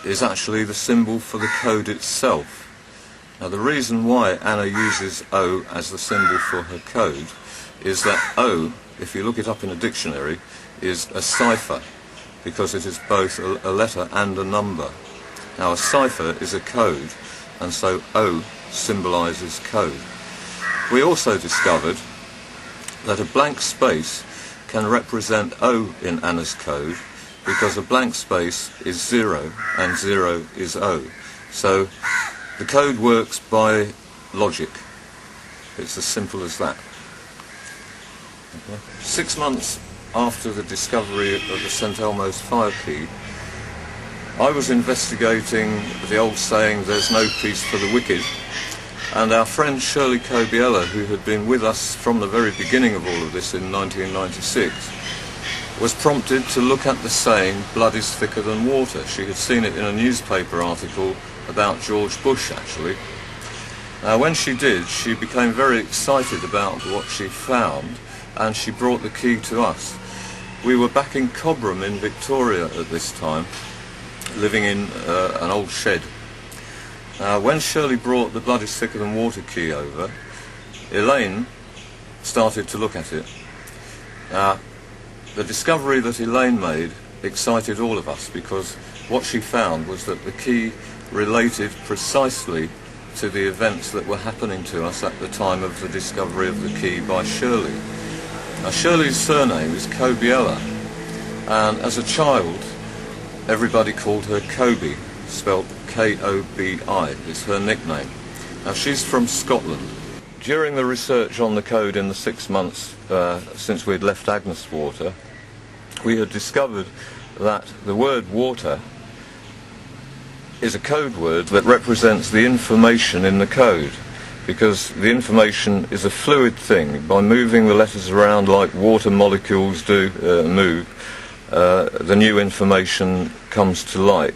is actually the symbol for the code itself. Now, the reason why Anna uses O as the symbol for her code is that O, if you look it up in a dictionary, is a cipher, because it is both a letter and a number. Now, a cipher is a code, and so O symbolises code. We also discovered that a blank space can represent O in Anna's code, because a blank space is 0 and 0 is O. So the code works by logic. It's as simple as that. Okay. 6 months after the discovery of the St Elmo's fire key, I was investigating the old saying, "There's no peace for the wicked," and our friend Shirley Cobiella, who had been with us from the very beginning of all of this in 1996, was prompted to look at the saying, "Blood is thicker than water." She had seen it in a newspaper article about George Bush, actually. Now, when she did, she became very excited about what she found, and she brought the key to us. We were back in Cobram in Victoria at this time, living in an old shed. When Shirley brought the "Blood is thicker than water" key over, Elaine started to look at it. The discovery that Elaine made excited all of us, because what she found was that the key related precisely to the events that were happening to us at the time of the discovery of the key by Shirley. Now, Shirley's surname is Cobiella, and as a child everybody called her Kobi, spelled K-O-B-I, is her nickname. Now, she's from Scotland. During the research on the code in the 6 months since we'd left Agneswater, we had discovered that the word water is a code word that represents the information in the code, because the information is a fluid thing. By moving the letters around like water molecules do move, the new information comes to light.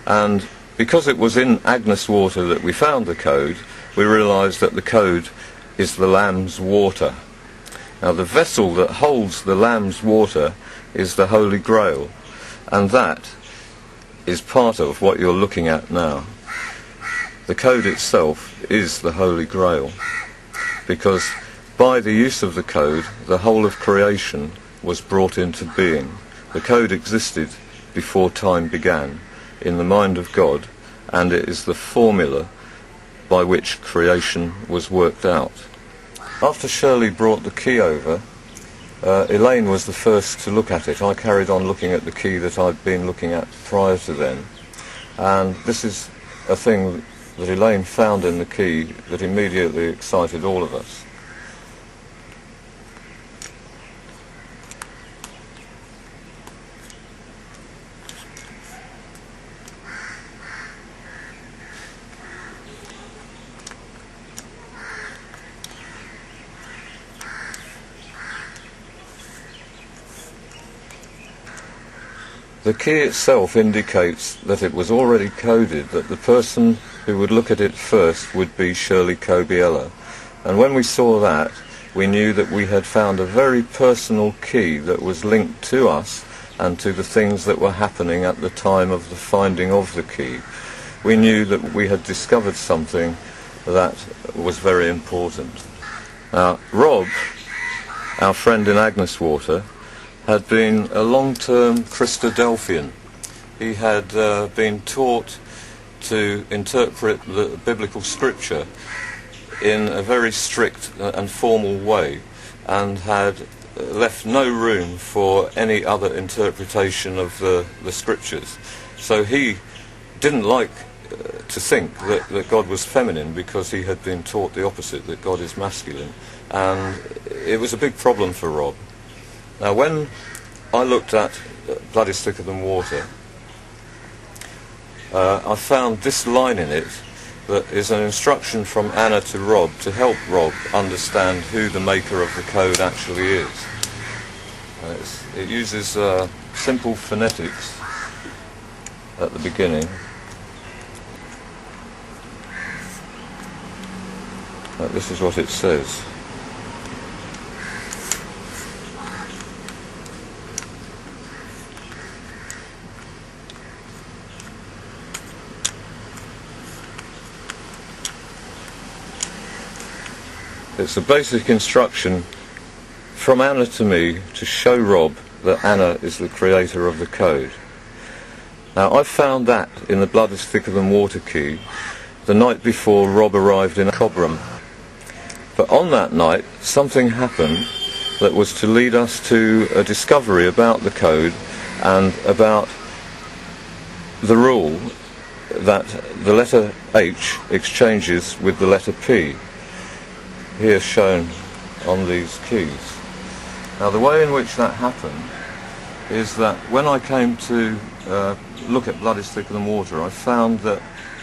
And because it was in Agneswater that we found the code, we realised that the code is the Lamb's water. Now, the vessel that holds the Lamb's water is the Holy Grail, and that is part of what you're looking at now. The code itself is the Holy Grail, because by the use of the code, the whole of creation was brought into being. The code existed before time began in the mind of God, and it is the formula by which creation was worked out. After Shirley brought the key over, Elaine was the first to look at it. I carried on looking at the key that I'd been looking at prior to then, and this is a thing that Elaine found in the key that immediately excited all of us. The key itself indicates that it was already coded, that the person who would look at it first would be Shirley Cobiella. And when we saw that, we knew that we had found a very personal key that was linked to us and to the things that were happening at the time of the finding of the key. We knew that we had discovered something that was very important. Now, Rob, our friend in Agneswater, had been a long-term Christadelphian. He had been taught to interpret the biblical scripture in a very strict and formal way, and had left no room for any other interpretation of the scriptures. So he didn't like to think that God was feminine, because he had been taught the opposite, that God is masculine, and it was a big problem for Rob. Now, when I looked at Blood is Thicker Than Water, I found this line in it that is an instruction from Anna to Rob to help Rob understand who the maker of the code actually is. It uses simple phonetics at the beginning. This is what it says. It's a basic instruction from Anna to me to show Rob that Anna is the creator of the code. Now, I found that in the Blood is Thicker Than Water key the night before Rob arrived in Cobram. But on that night, something happened that was to lead us to a discovery about the code and about the rule that the letter H exchanges with the letter P, here shown on these keys. Now, the way in which that happened is that when I came to look at Blood is Thicker Than Water, I found that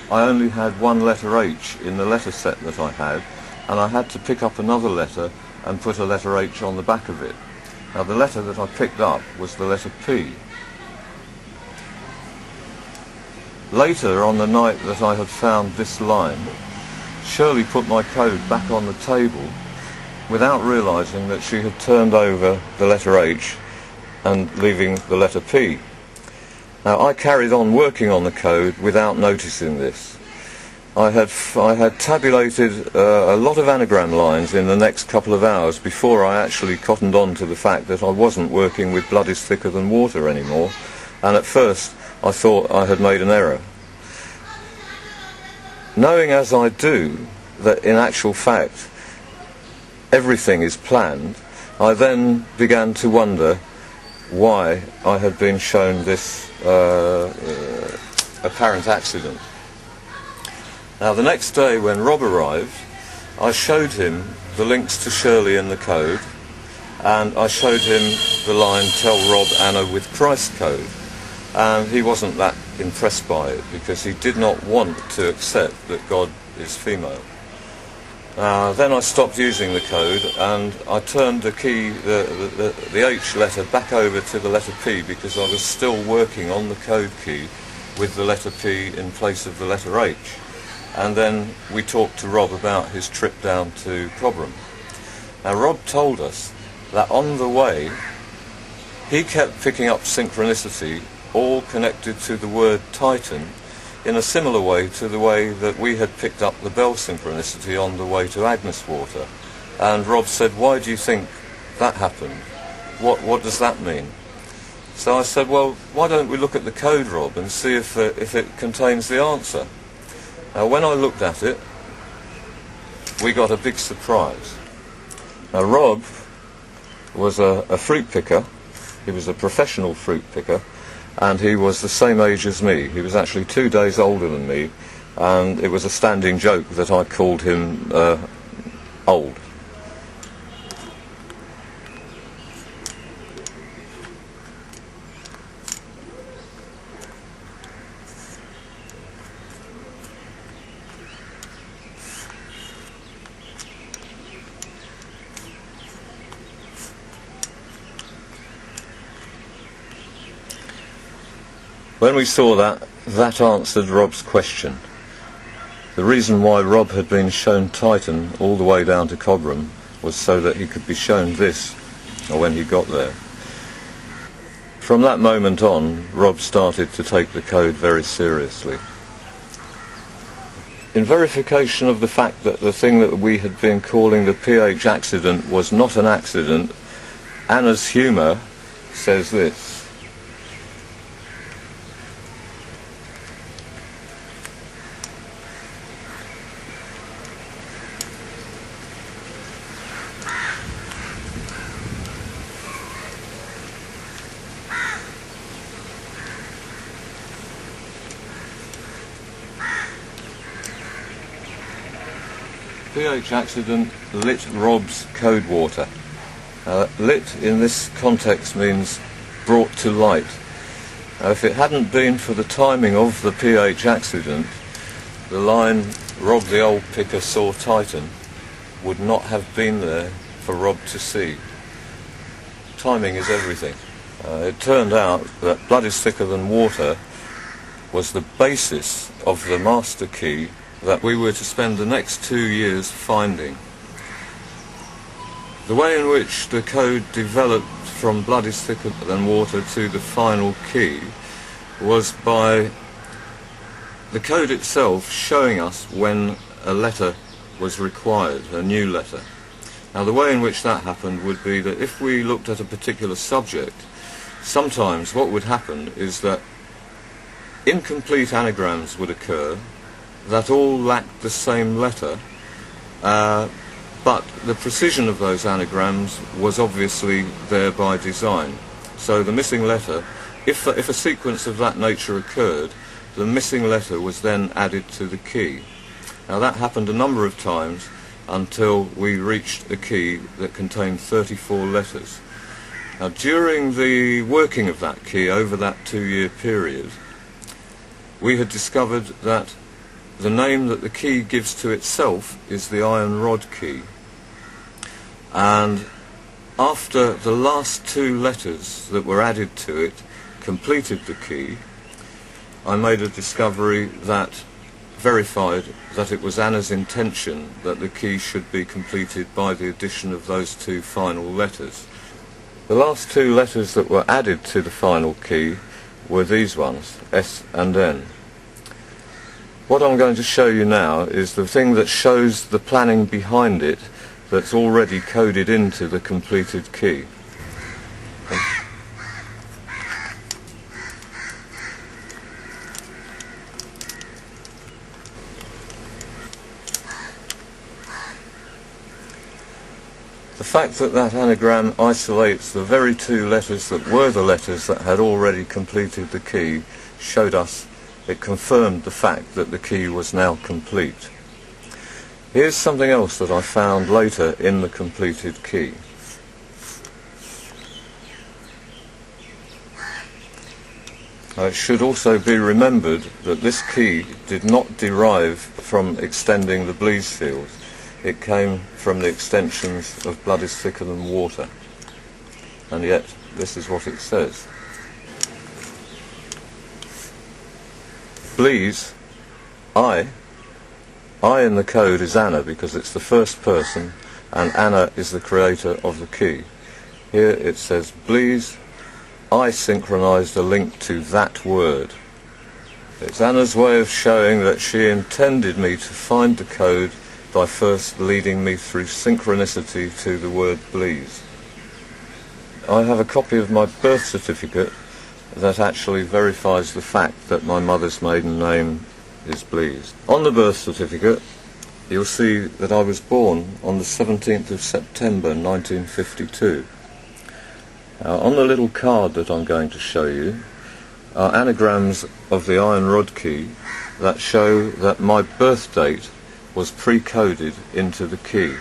I only had one letter H in the letter set that I had, and I had to pick up another letter and put a letter H on the back of it. Now, the letter that I picked up was the letter P. Later, on the night that I had found this line, Shirley put my code back on the table without realising that she had turned over the letter H and leaving the letter P. Now, I carried on working on the code without noticing this. I had tabulated a lot of anagram lines in the next couple of hours before I actually cottoned on to the fact that I wasn't working with Blood is Thicker Than Water anymore, and at first I thought I had made an error. Knowing as I do that in actual fact everything is planned, I then began to wonder why I had been shown this apparent accident. Now, the next day when Rob arrived, I showed him the links to Shirley in the code, and I showed him the line "Tell Rob Anna with Christ code," and he wasn't that impressed by it because he did not want to accept that God is female. Then I stopped using the code and I turned the key, the H letter, back over to the letter P because I was still working on the code key with the letter P in place of the letter H. And then we talked to Rob about his trip down to Cobram. Now, Rob told us that on the way he kept picking up synchronicity all connected to the word Titan in a similar way to the way that we had picked up the bell synchronicity on the way to Agneswater. And Rob said, "Why do you think that happened? What does that mean?" So I said, "Well, why don't we look at the code, Rob, and see if it contains the answer?" Now, when I looked at it, we got a big surprise. Now, Rob was a fruit picker. He was a professional fruit picker, and he was the same age as me. He was actually 2 days older than me, and it was a standing joke that I called him old. When we saw that, that answered Rob's question. The reason why Rob had been shown Titan all the way down to Cobram was so that he could be shown this when he got there. From that moment on, Rob started to take the code very seriously. In verification of the fact that the thing that we had been calling the PH accident was not an accident, Anna's humour says this: PH accident lit Rob's code water. Lit in this context means brought to light. If it hadn't been for the timing of the PH accident, the line "Rob the old picker saw Titan" would not have been there for Rob to see. Timing is everything. It turned out that Blood is Thicker Than Water was the basis of the master key that we were to spend the next 2 years finding. The way in which the code developed from blood is thicker than water to the final key was by the code itself showing us when a letter was required, a new letter. Now the way in which that happened would be that if we looked at a particular subject, sometimes what would happen is that incomplete anagrams would occur that all lacked the same letter, but the precision of those anagrams was obviously there by design. So the missing letter, if a sequence of that nature occurred, the missing letter was then added to the key. Now that happened a number of times until we reached a key that contained 34 letters. Now during the working of that key over that 2-year period, we had discovered that the name that the key gives to itself is the iron rod key. And after the last 2 letters that were added to it completed the key, I made a discovery that verified that it was Anna's intention that the key should be completed by the addition of those 2 final letters. The last 2 letters that were added to the final key were these ones, S and N. What I'm going to show you now is the thing that shows the planning behind it that's already coded into the completed key. The fact that that anagram isolates the very 2 letters that were the letters that had already completed the key showed us, it confirmed the fact that the key was now complete. Here's something else that I found later in the completed key. It should also be remembered that this key did not derive from extending the Blease field. It came from the extensions of blood is thicker than water. And yet, this is what it says. Blease, I in the code is Anna because it's the first person and Anna is the creator of the key. Here it says, Blease, I synchronized a link to that word. It's Anna's way of showing that she intended me to find the code by first leading me through synchronicity to the word Blease. I have a copy of my birth certificate that actually verifies the fact that my mother's maiden name is Blease. On the birth certificate you'll see that I was born on the 17th of September 1952. Now, on the little card that I'm going to show you are anagrams of the iron rod key that show that my birth date was pre-coded into the key.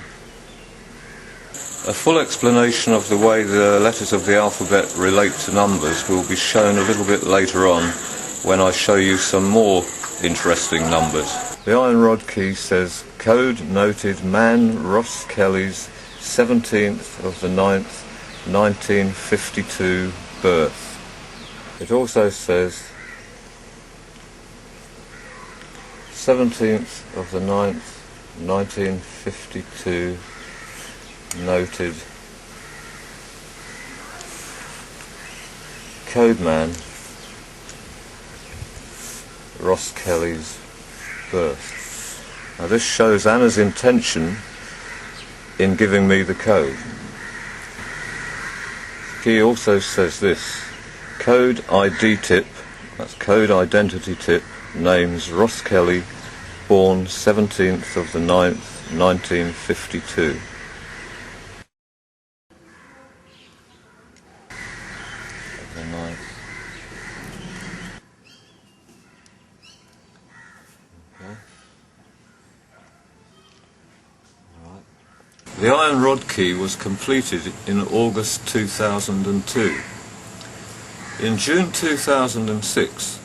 A full explanation of the way the letters of the alphabet relate to numbers will be shown a little bit later on when I show you some more interesting numbers. The iron rod key says, code noted man Ross Kelly's 17th of the 9th 1952 birth. It also says 17th of the 9th 1952 noted codeman Ross Kelly's birth. Now this shows Anna's intention in giving me the code. The key also says this, code ID tip, that's code identity tip, names Ross Kelly, born 17th of the 9th 1952. The iron rod key was completed in August 2002. In June 2006,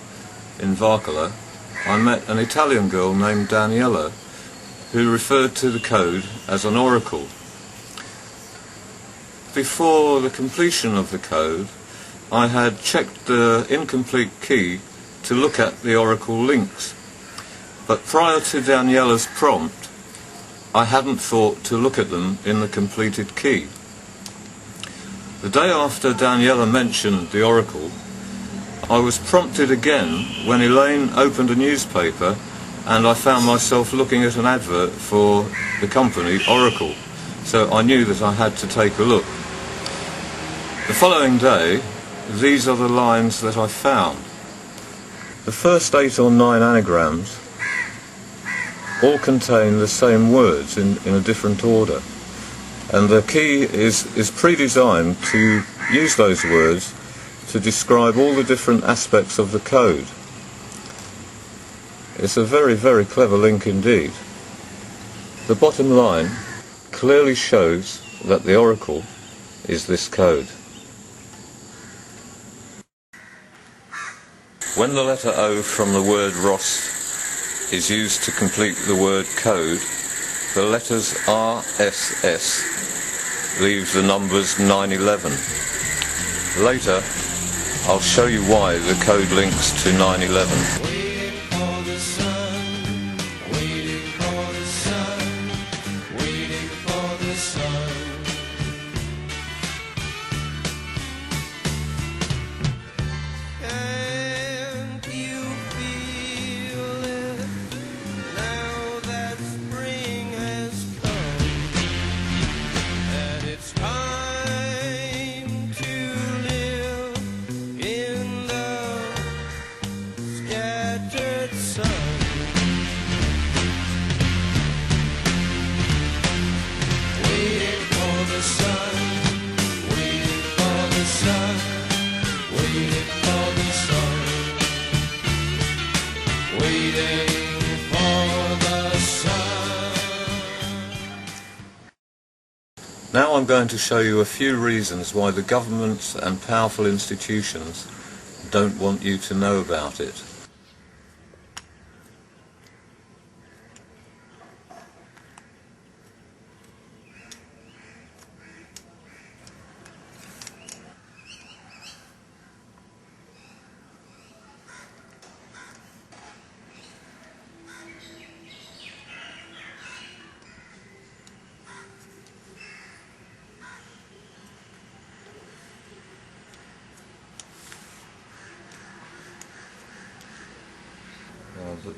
in Varkala, I met an Italian girl named Daniela who referred to the code as an oracle. Before the completion of the code, I had checked the incomplete key to look at the oracle links. But prior to Daniela's prompt, I hadn't thought to look at them in the completed key. The day after Daniela mentioned the oracle, I was prompted again when Elaine opened a newspaper and I found myself looking at an advert for the company Oracle, so I knew that I had to take a look. The following day, these are the lines that I found. The first 8 or 9 anagrams all contain the same words in a different order, and the key is pre-designed to use those words to describe all the different aspects of the code. It's a very, very clever link indeed. The bottom line clearly shows that the oracle is this code. When the letter O from the word Ross is used to complete the word code, the letters RSS leave the numbers 911. Later, I'll show you why the code links to 911. Now I'm going to show you a few reasons why the governments and powerful institutions don't want you to know about it.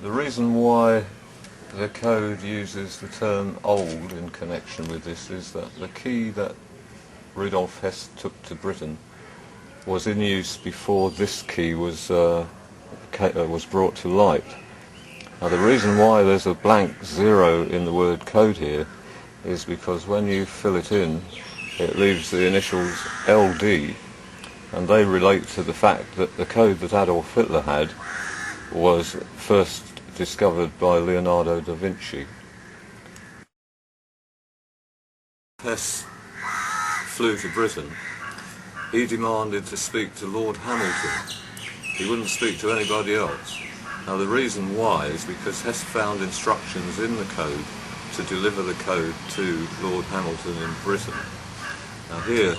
The reason why the code uses the term old in connection with this is that the key that Rudolf Hess took to Britain was in use before this key was brought to light. Now the reason why there's a blank 0 in the word code here is because when you fill it in, it leaves the initials LD, and they relate to the fact that the code that Adolf Hitler had was first discovered by Leonardo da Vinci. Hess flew to Britain. He demanded to speak to Lord Hamilton. He wouldn't speak to anybody else. Now the reason why is because Hess found instructions in the code to deliver the code to Lord Hamilton in Britain. Now here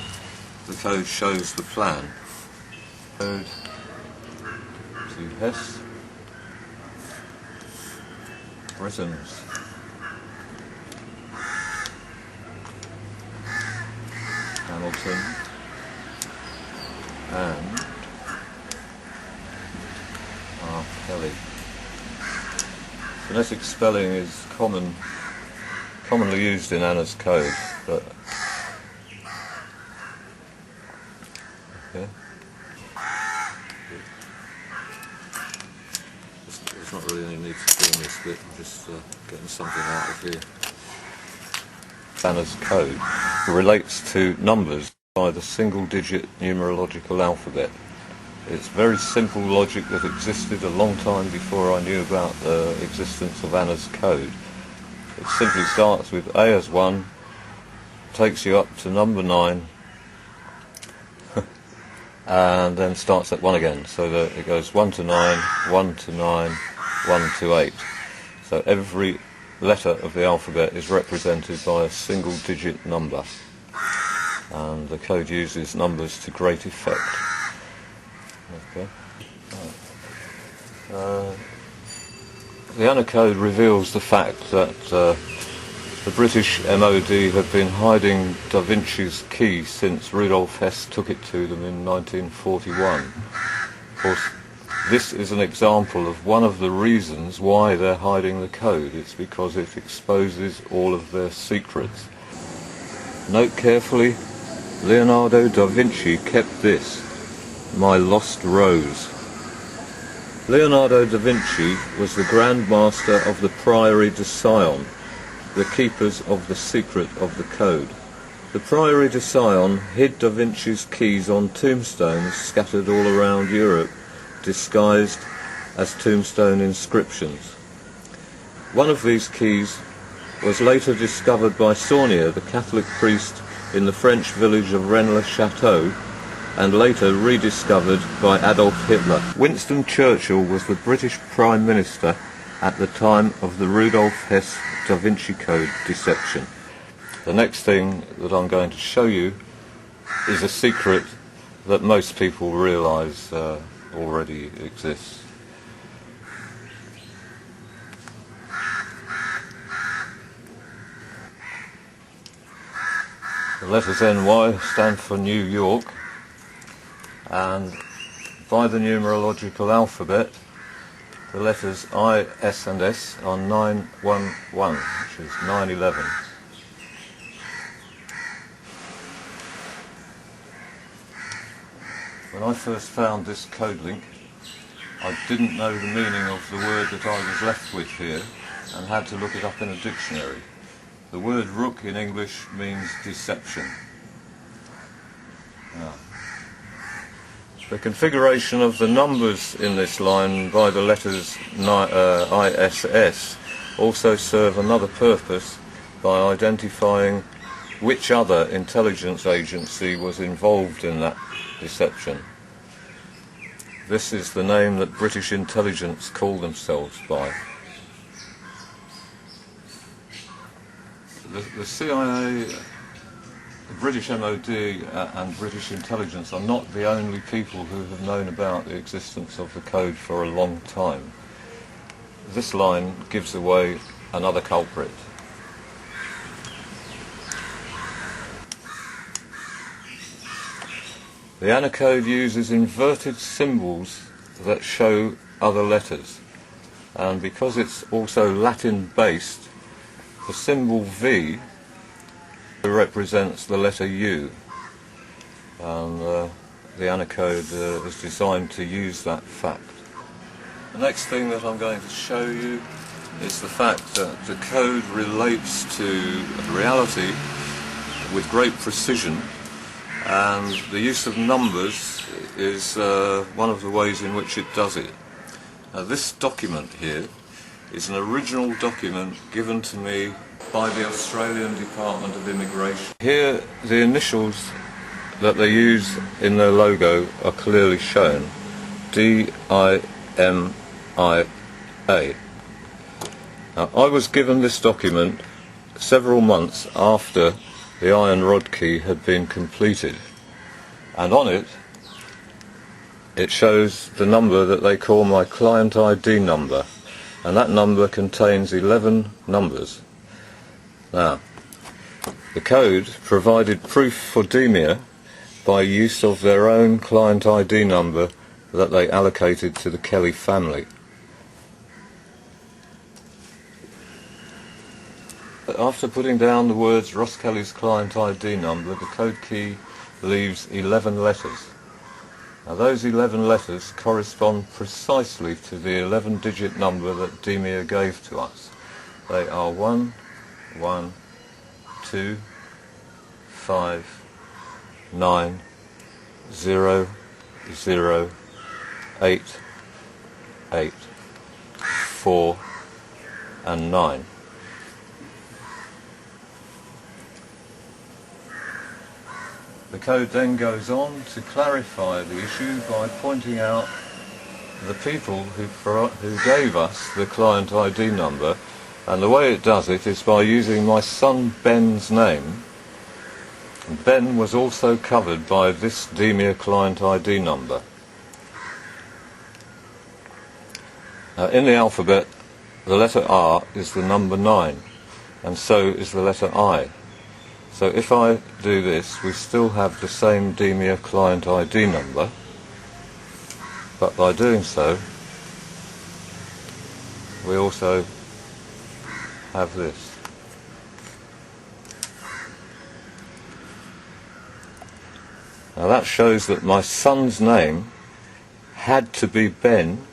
the code shows the plan. Code to Hess. Britain's Hamilton and R. Kelly. Phonetic spelling is commonly used in Anna's code, but okay. There's not really any need to film this bit, I'm just getting something out of here. Anna's code relates to numbers by the single-digit numerological alphabet. It's very simple logic that existed a long time before I knew about the existence of Anna's code. It simply starts with A as 1, takes you up to number 9, and then starts at 1 again, so that it goes 1 to 9, 1 to 9, 1 to 8. So every letter of the alphabet is represented by a single digit number, and the code uses numbers to great effect. Okay. The Anna Code reveals the fact that the British MOD have been hiding Da Vinci's key since Rudolf Hess took it to them in 1941. Of course, this is an example of one of the reasons why they're hiding the code. It's because it exposes all of their secrets. Note carefully, Leonardo da Vinci kept this, my lost rose. Leonardo da Vinci was the Grand Master of the Prieuré de Sion, the keepers of the secret of the code. The Prieuré de Sion hid da Vinci's keys on tombstones scattered all around Europe, disguised as tombstone inscriptions. One of these keys was later discovered by Saunier, the Catholic priest in the French village of Rennes-le-Château, and later rediscovered by Adolf Hitler. Winston Churchill was the British Prime Minister at the time of the Rudolf Hess Da Vinci Code deception. The next thing that I'm going to show you is a secret that most people realise already exists. The letters NY stand for New York, and by the numerological alphabet the letters I, S and S are 911, which is 9/11. When I first found this code link, I didn't know the meaning of the word that I was left with here and had to look it up in a dictionary. The word rook in English means deception. Now, the configuration of the numbers in this line by the letters ISS also serve another purpose by identifying which other intelligence agency was involved in that deception. This is the name that British intelligence call themselves by. The CIA, the British MOD and British intelligence are not the only people who have known about the existence of the code for a long time. This line gives away another culprit. The Anna Code uses inverted symbols that show other letters, and because it's also Latin based, the symbol V represents the letter U, and the Anna Code is designed to use that fact. The next thing that I'm going to show you is the fact that the code relates to reality with great precision, and the use of numbers is one of the ways in which it does it. Now, this document here is an original document given to me by the Australian Department of Immigration. Here the initials that they use in their logo are clearly shown, DIMIA. Now, I was given this document several months after the iron rod key had been completed, and on it shows the number that they call my client ID number, and that number contains 11 numbers. Now, the code provided proof for DIMIA by use of their own client ID number that they allocated to the Kelly family. After putting down the words Ross Kelly's client ID number, the code key leaves 11 letters. Now, those 11 letters correspond precisely to the 11-digit number that DIMIA gave to us. They are 1, 1, 2, 5, 9, 0, 0, 8, 8, 4, and 9. The code then goes on to clarify the issue by pointing out the people who gave us the client ID number, and the way it does it is by using my son Ben's name. Ben was also covered by this DIMIA client ID number. Now, in the alphabet the letter R is the number 9, and so is the letter I. So if I do this, we still have the same DMIA client ID number, but by doing so, we also have this. Now that shows that my son's name had to be Ben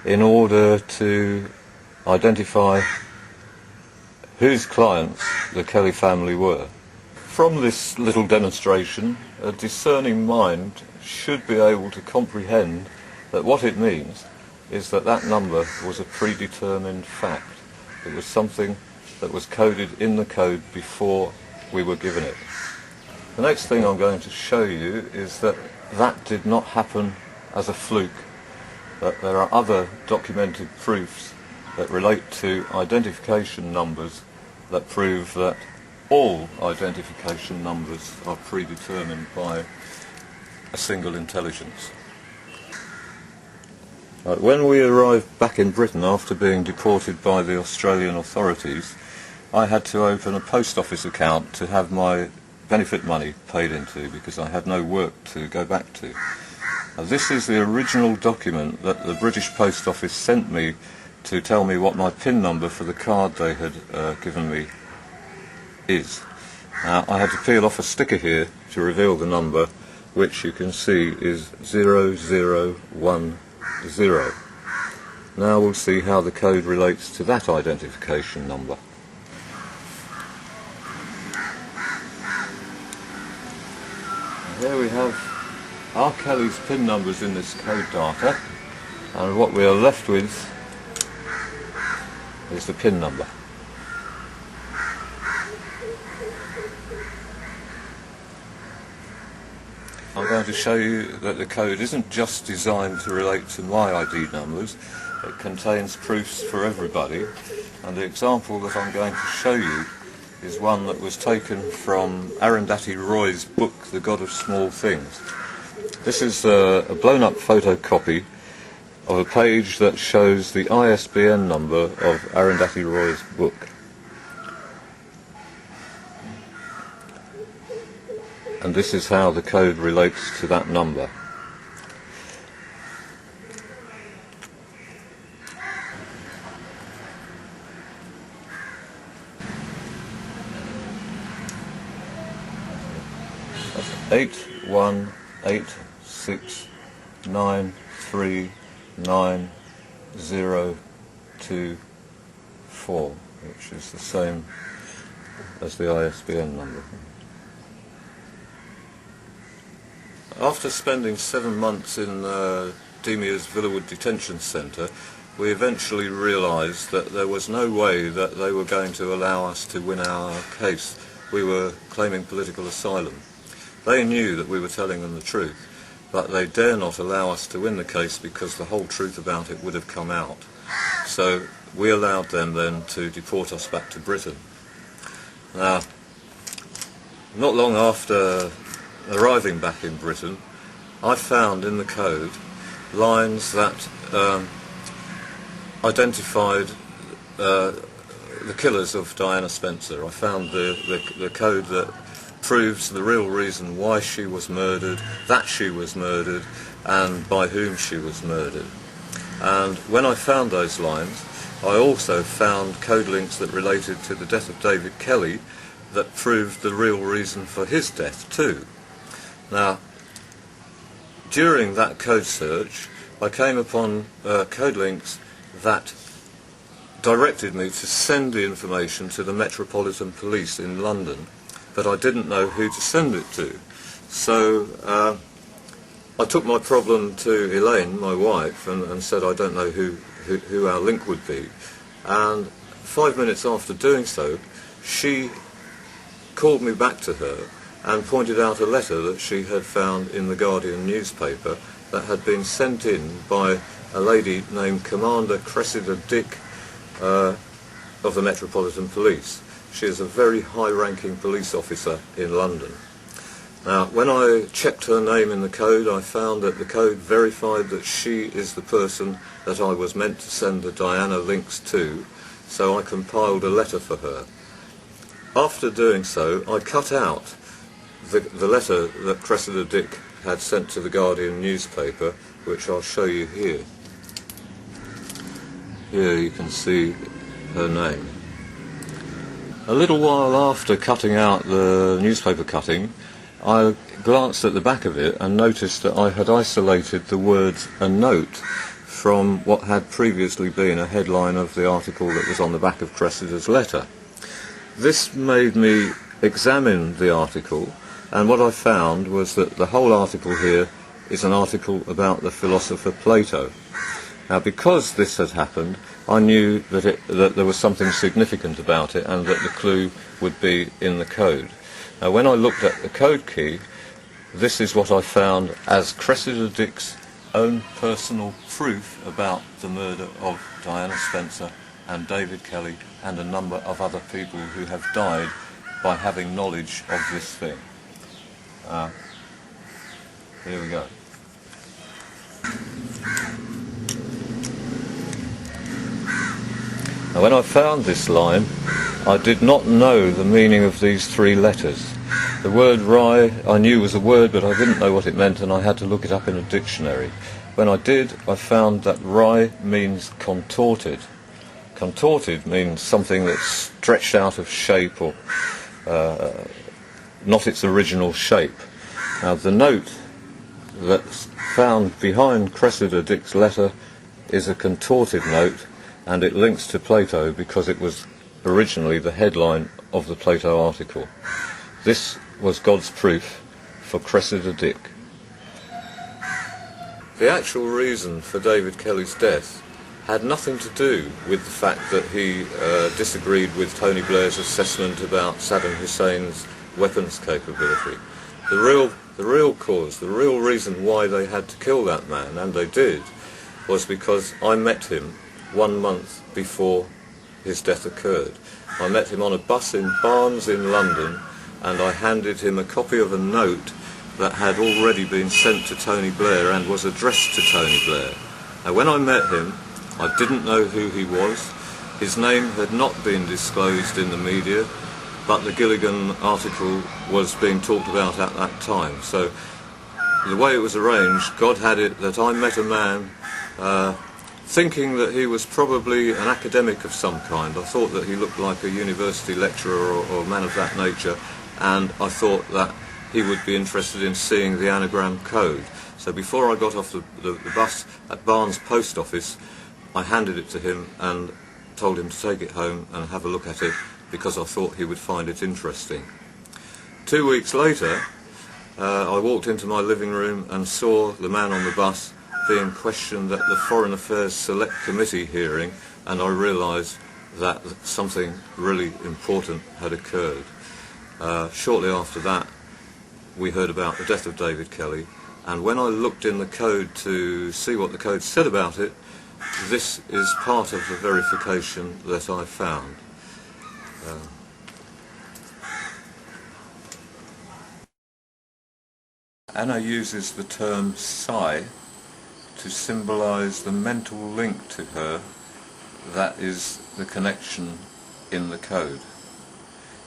in order to identify whose clients the Kelly family were. From this little demonstration, a discerning mind should be able to comprehend that what it means is that that number was a predetermined fact. It was something that was coded in the code before we were given it. The next thing I'm going to show you is that that did not happen as a fluke, that there are other documented proofs that relate to identification numbers that prove that all identification numbers are predetermined by a single intelligence. When we arrived back in Britain after being deported by the Australian authorities, I had to open a post office account to have my benefit money paid into because I had no work to go back to. Now, this is the original document that the British Post Office sent me to tell me what my PIN number for the card they had given me is. I had to peel off a sticker here to reveal the number, which you can see is 0010. Now we'll see how the code relates to that identification number. Here we have R. Kelly's PIN numbers in this code data, and what we are left with is the PIN number. I'm going to show you that the code isn't just designed to relate to my ID numbers, it contains proofs for everybody, and the example that I'm going to show you is one that was taken from Arundhati Roy's book, The God of Small Things. This is a blown up photocopy of a page that shows the ISBN number of Arundhati Roy's book. And this is how the code relates to that number. That's 81869399024, which is the same as the ISBN number. After spending 7 months in DMIA's Villawood Detention Centre, we eventually realised that there was no way that they were going to allow us to win our case. We were claiming political asylum. They knew that we were telling them the truth, but they dare not allow us to win the case because the whole truth about it would have come out. So we allowed them then to deport us back to Britain. Now, not long after arriving back in Britain, I found in the code lines that identified the killers of Diana Spencer. I found the code that proves the real reason why she was murdered, that she was murdered, and by whom she was murdered. And when I found those lines, I also found code links that related to the death of David Kelly that proved the real reason for his death too. Now, during that code search, I came upon code links that directed me to send the information to the Metropolitan Police in London, but I didn't know who to send it to. So I took my problem to Elaine, my wife, and said I don't know who our link would be. And 5 minutes after doing so, she called me back to her and pointed out a letter that she had found in the Guardian newspaper that had been sent in by a lady named Commander Cressida Dick of the Metropolitan Police. She is a very high-ranking police officer in London. Now, when I checked her name in the code, I found that the code verified that she is the person that I was meant to send the Diana links to, so I compiled a letter for her. After doing so, I cut out the letter that Cressida Dick had sent to the Guardian newspaper, which I'll show you here. Here you can see her name. A little while after cutting out the newspaper cutting, I glanced at the back of it and noticed that I had isolated the words "a note" from what had previously been a headline of the article that was on the back of Cressida's letter. This made me examine the article, and what I found was that the whole article here is an article about the philosopher Plato. Now, because this had happened, I knew that there was something significant about it and that the clue would be in the code. Now, when I looked at the code key, this is what I found as Cressida Dick's own personal proof about the murder of Diana Spencer and David Kelly and a number of other people who have died by having knowledge of this thing. Here we go. Now, when I found this line, I did not know the meaning of these three letters. The word rye I knew was a word, but I didn't know what it meant, and I had to look it up in a dictionary. When I did, I found that rye means contorted. Contorted means something that's stretched out of shape or not its original shape. Now, the note that's found behind Cressida Dick's letter is a contorted note, and it links to Plato because it was originally the headline of the Plato article. This was God's proof for Cressida Dick. The actual reason for David Kelly's death had nothing to do with the fact that he disagreed with Tony Blair's assessment about Saddam Hussein's weapons capability. The real cause, the real reason why they had to kill that man, and they did, was because I met him 1 month before his death occurred. I met him on a bus in Barnes in London, and I handed him a copy of a note that had already been sent to Tony Blair and was addressed to Tony Blair. Now, when I met him, I didn't know who he was. His name had not been disclosed in the media, but the Gilligan article was being talked about at that time. So the way it was arranged, God had it that I met a man thinking that he was probably an academic of some kind. I thought that he looked like a university lecturer or a man of that nature, and I thought that he would be interested in seeing the anagram code. So before I got off the bus at Barnes Post Office, I handed it to him and told him to take it home and have a look at it, because I thought he would find it interesting. 2 weeks later, I walked into my living room and saw the man on the bus being questioned at the Foreign Affairs Select Committee hearing, and I realised that something really important had occurred. Shortly after that, we heard about the death of David Kelly, and when I looked in the code to see what the code said about it, this is part of the verification that I found. Anna uses the term psi to symbolise the mental link to her that is the connection in the code.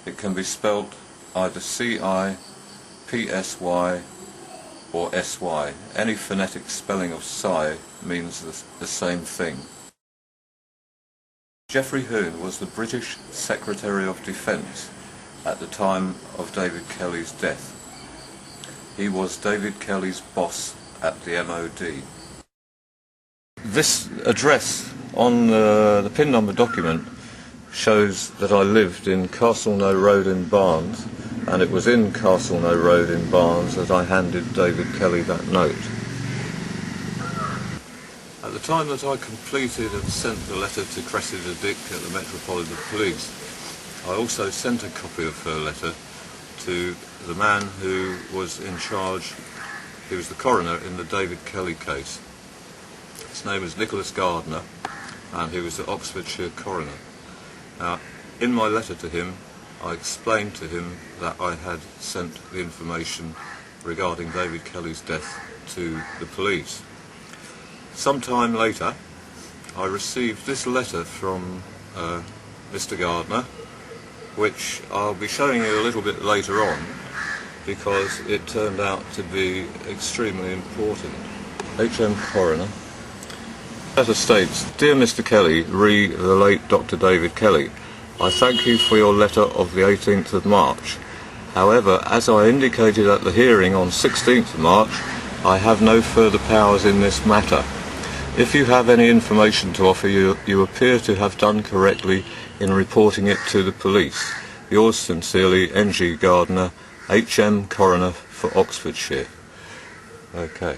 It can be spelt either C-I, P-S-Y or S-Y. Any phonetic spelling of psi means the same thing. Geoffrey Hoon was the British Secretary of Defence at the time of David Kelly's death. He was David Kelly's boss at the MOD. This address on the PIN number document shows that I lived in Castleknow Road in Barnes, and it was in Castleknow Road in Barnes that I handed David Kelly that note. At the time that I completed and sent the letter to Cressida Dick at the Metropolitan Police, I also sent a copy of her letter to the man who was in charge. He was the coroner in the David Kelly case. His name was Nicholas Gardner, and he was the Oxfordshire coroner. Now, in my letter to him, I explained to him that I had sent the information regarding David Kelly's death to the police. Some time later, I received this letter from Mr. Gardner, which I'll be showing you a little bit later on, because it turned out to be extremely important. H.M. Coroner. The letter states, "Dear Mr. Kelly, re the late Dr. David Kelly, I thank you for your letter of the 18th of March. However, as I indicated at the hearing on 16th of March, I have no further powers in this matter. If you have any information to offer, you appear to have done correctly in reporting it to the police. Yours sincerely, N.G. Gardner, H.M. Coroner for Oxfordshire." Okay.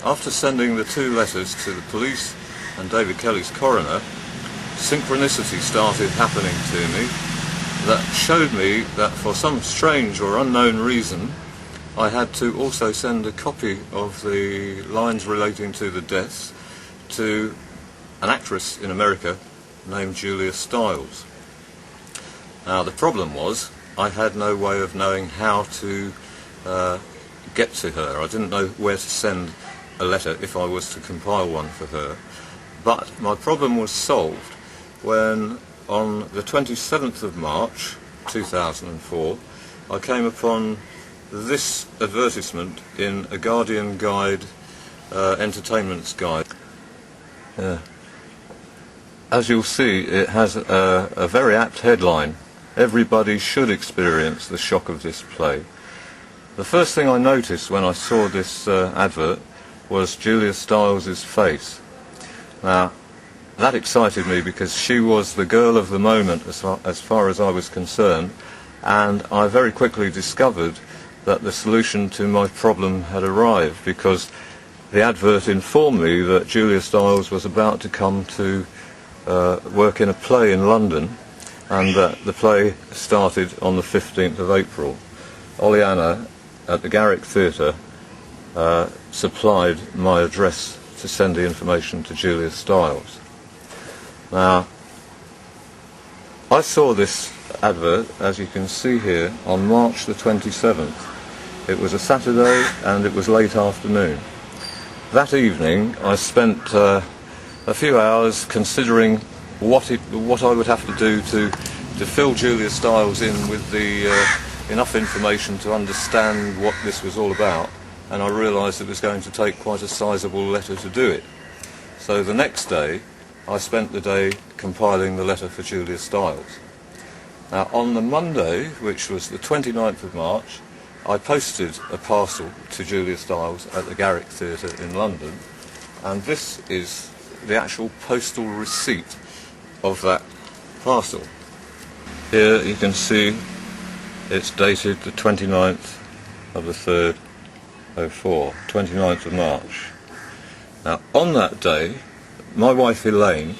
After sending the two letters to the police and David Kelly's coroner, synchronicity started happening to me that showed me that for some strange or unknown reason I had to also send a copy of the lines relating to the deaths to an actress in America named Julia Stiles. Now the problem was I had no way of knowing how to get to her. I didn't know where to send a letter if I was to compile one for her. But my problem was solved when on the 27th of March 2004 I came upon this advertisement in a Guardian Guide, Entertainment's Guide. As you'll see, it has a very apt headline: "Everybody should experience the shock of this play." The first thing I noticed when I saw this advert was Julia Stiles' face. Now, that excited me because she was the girl of the moment as far as I was concerned, and I very quickly discovered that the solution to my problem had arrived, because the advert informed me that Julia Stiles was about to come to work in a play in London, and that the play started on the 15th of April. Oleanna at the Garrick Theatre supplied my address to send the information to Julia Stiles. Now, I saw this advert, as you can see here, on March the 27th. It was a Saturday and it was late afternoon. That evening I spent a few hours considering what I would have to do to fill Julia Stiles in with enough information to understand what this was all about, and I realised it was going to take quite a sizable letter to do it. So the next day I spent the day compiling the letter for Julia Stiles. Now on the Monday, which was the 29th of March, I posted a parcel to Julia Stiles at the Garrick Theatre in London, and this is the actual postal receipt of that parcel. Here you can see it's dated the 29th of the 3rd, 04, 29th of March. Now on that day, my wife Elaine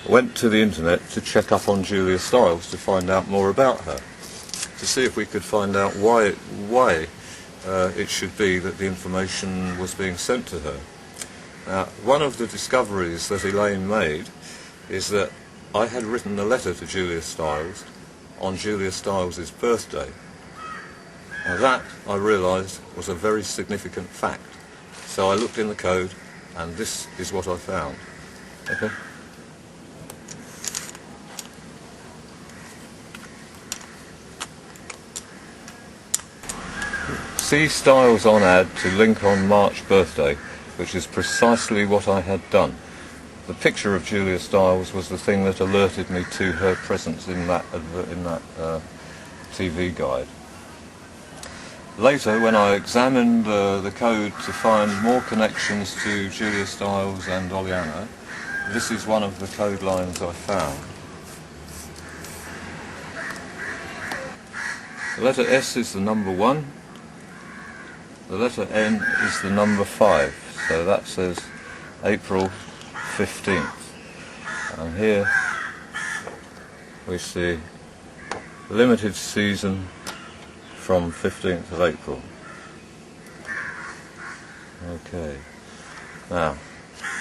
went to the internet to check up on Julia Stiles to find out more about her, to see if we could find out why it should be that the information was being sent to her. Now, one of the discoveries that Elaine made is that I had written a letter to Julia Stiles on Julia Stiles' birthday. Now that, I realised, was a very significant fact. So I looked in the code, and this is what I found. Okay? See Stiles on ad to link on March birthday, which is precisely what I had done. The picture of Julia Stiles was the thing that alerted me to her presence in that TV guide. Later, when I examined the code to find more connections to Julia Stiles and Oleanna, this is one of the code lines I found. The letter S is the number 1. The letter N is the number 5. So that says April 15th. And here we see limited season from 15th of April. Okay. Now,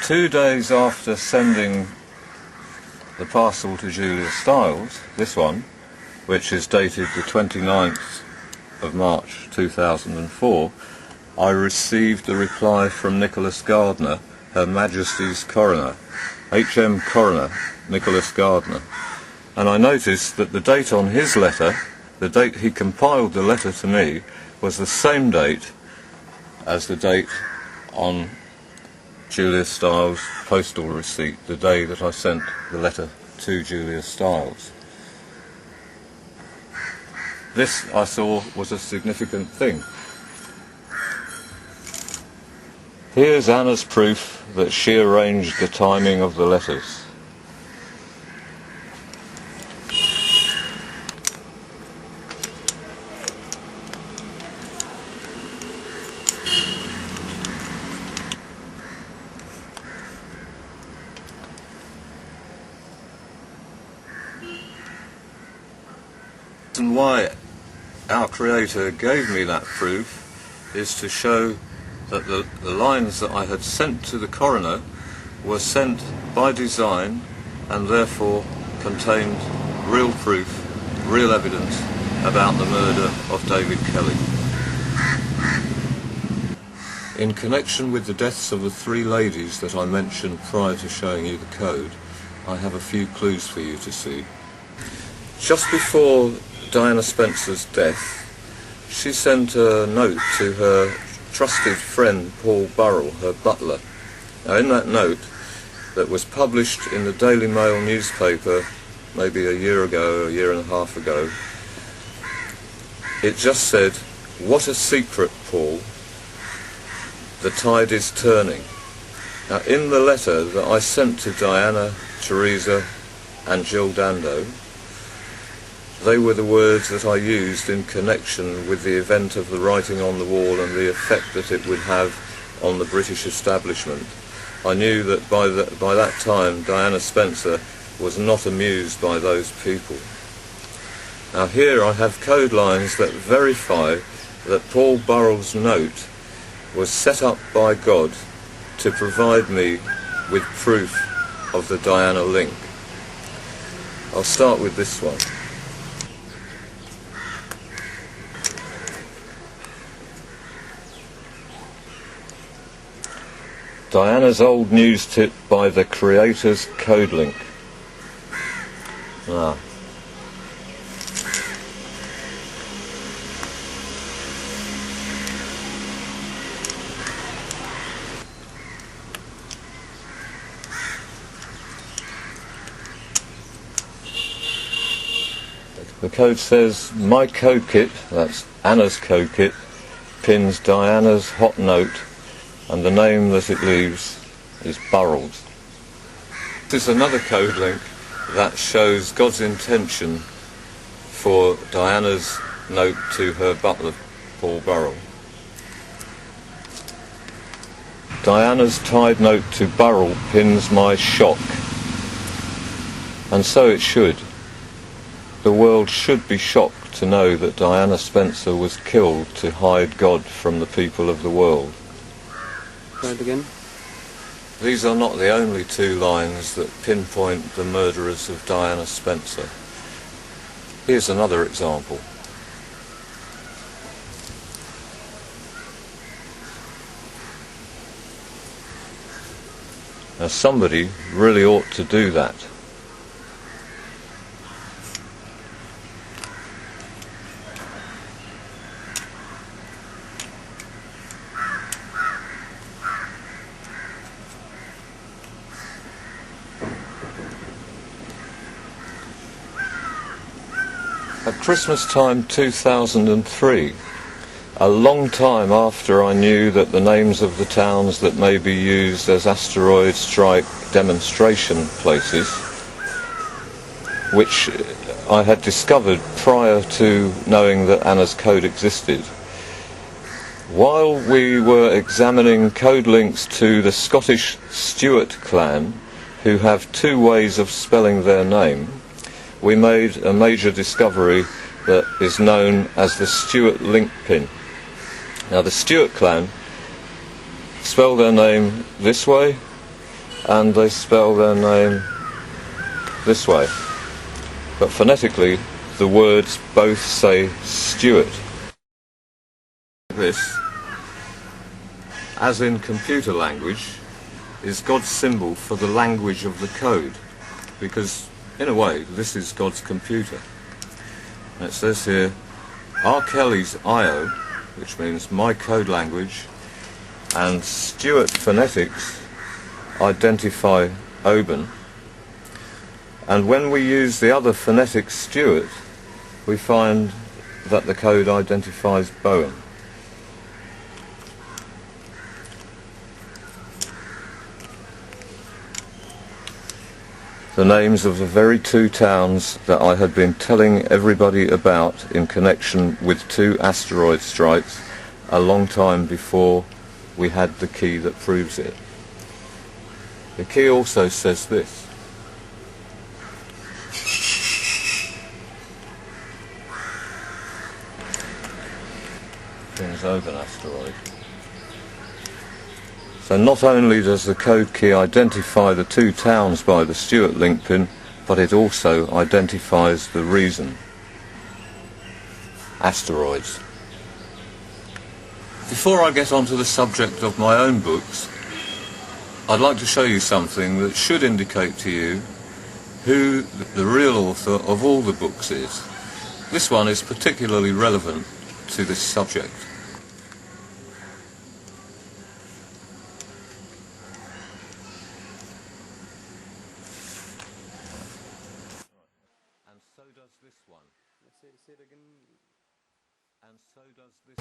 2 days after sending the parcel to Julia Stiles, this one, which is dated the 29th of March 2004, I received a reply from Nicholas Gardner, Her Majesty's Coroner, H.M. Coroner Nicholas Gardner, and I noticed that the date on his letter, the date he compiled the letter to me, was the same date as the date on Julia Stiles' postal receipt, the day that I sent the letter to Julia Stiles. This, I saw, was a significant thing. Here's Anna's proof that she arranged the timing of the letters. And why our Creator gave me that proof is to show that the lines that I had sent to the coroner were sent by design and therefore contained real proof, real evidence about the murder of David Kelly. In connection with the deaths of the three ladies that I mentioned prior to showing you the code, I have a few clues for you to see. Just before Diana Spencer's death, she sent a note to her trusted friend Paul Burrell, her butler. Now, in that note, that was published in the Daily Mail newspaper maybe a year ago, a year and a half ago, it just said, "What a secret, Paul. The tide is turning." Now, in the letter that I sent to Diana, Teresa and Jill Dando, they were the words that I used in connection with the event of the writing on the wall and the effect that it would have on the British establishment. I knew that by that time Diana Spencer was not amused by those people. Now here I have code lines that verify that Paul Burrell's note was set up by God to provide me with proof of the Diana link. I'll start with this one. Diana's old news tip by the Creator's code link. The code says, "My code kit," that's Anna's code kit, pins Diana's hot note, and the name that it leaves is Burrell's. This is another code link that shows God's intention for Diana's note to her butler, Paul Burrell. Diana's tied note to Burrell pins my shock, and so it should. The world should be shocked to know that Diana Spencer was killed to hide God from the people of the world. Again. These are not the only two lines that pinpoint the murderers of Diana Spencer. Here's another example. Now somebody really ought to do that. At Christmas time 2003, a long time after I knew that the names of the towns that may be used as asteroid strike demonstration places, which I had discovered prior to knowing that Anna's code existed, while we were examining code links to the Scottish Stuart clan, who have two ways of spelling their name, we made a major discovery that is known as the Stuart link pin. Now the Stuart clan spell their name this way and they spell their name this way, but phonetically the words both say Stuart. This, as in computer language, is God's symbol for the language of the code, because in a way this is God's computer. And it says here, R. Kelly's IO, which means my code language, and Stuart phonetics identify Oban. And when we use the other phonetic Stuart, we find that the code identifies Bowen. The names of the very two towns that I had been telling everybody about in connection with two asteroid strikes a long time before we had the key that proves it. The key also says this. Prince Oban asteroid. So not only does the code key identify the two towns by the Stuart link pin, but it also identifies the reason. Asteroids. Before I get on to the subject of my own books, I'd like to show you something that should indicate to you who the real author of all the books is. This one is particularly relevant to this subject.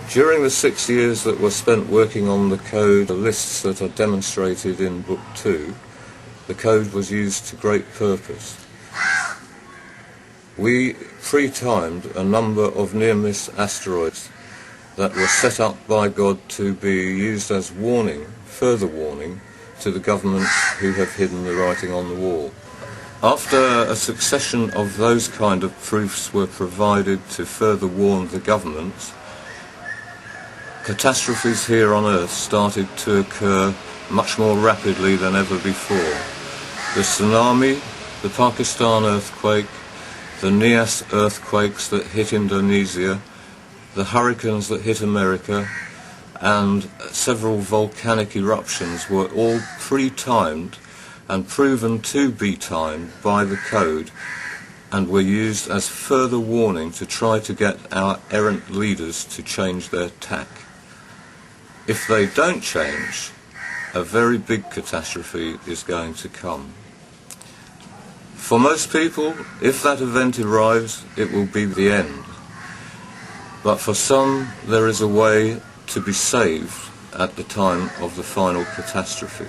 During the 6 years that were spent working on the code, the lists that are demonstrated in Book 2, the code was used to great purpose. We pre-timed a number of near-miss asteroids that were set up by God to be used as warning, further warning, to the governments who have hidden the writing on the wall. After a succession of those kind of proofs were provided to further warn the governments, catastrophes here on Earth started to occur much more rapidly than ever before. The tsunami, the Pakistan earthquake, the Nias earthquakes that hit Indonesia, the hurricanes that hit America, and several volcanic eruptions were all pre-timed and proven to be timed by the code, and were used as further warning to try to get our errant leaders to change their tack. If they don't change, a very big catastrophe is going to come. For most people, if that event arrives, it will be the end. But for some, there is a way to be saved at the time of the final catastrophe.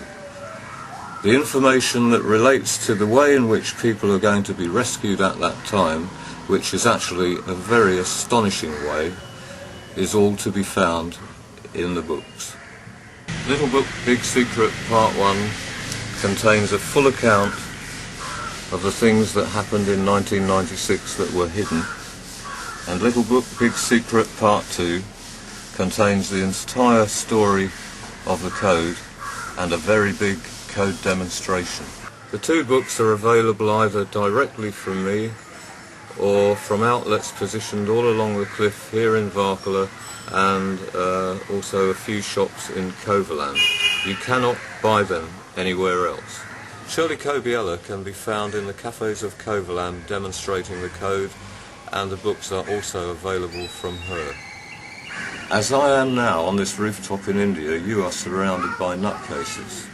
The information that relates to the way in which people are going to be rescued at that time, which is actually a very astonishing way, is all to be found in the books. Little Book Big Secret Part 1 contains a full account of the things that happened in 1996 that were hidden, and Little Book Big Secret Part 2 contains the entire story of the code and a very big code demonstration. The two books are available either directly from me or from outlets positioned all along the cliff here in Varkala, and also a few shops in Coverland. You cannot buy them anywhere else. Shirley Kobiela can be found in the cafes of Coverland demonstrating the code, and the books are also available from her. As I am now on this rooftop in India, you are surrounded by nutcases.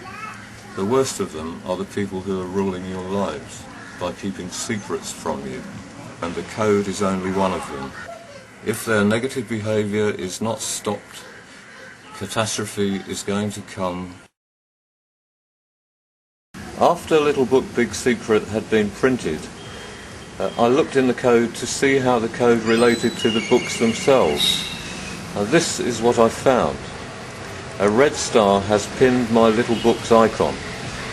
The worst of them are the people who are ruling your lives by keeping secrets from you, and the code is only one of them. If their negative behaviour is not stopped, catastrophe is going to come. After Little Book Big Secret had been printed, I looked in the code to see how the code related to the books themselves. Now this is what I found. A red star has pinned my little book's icon.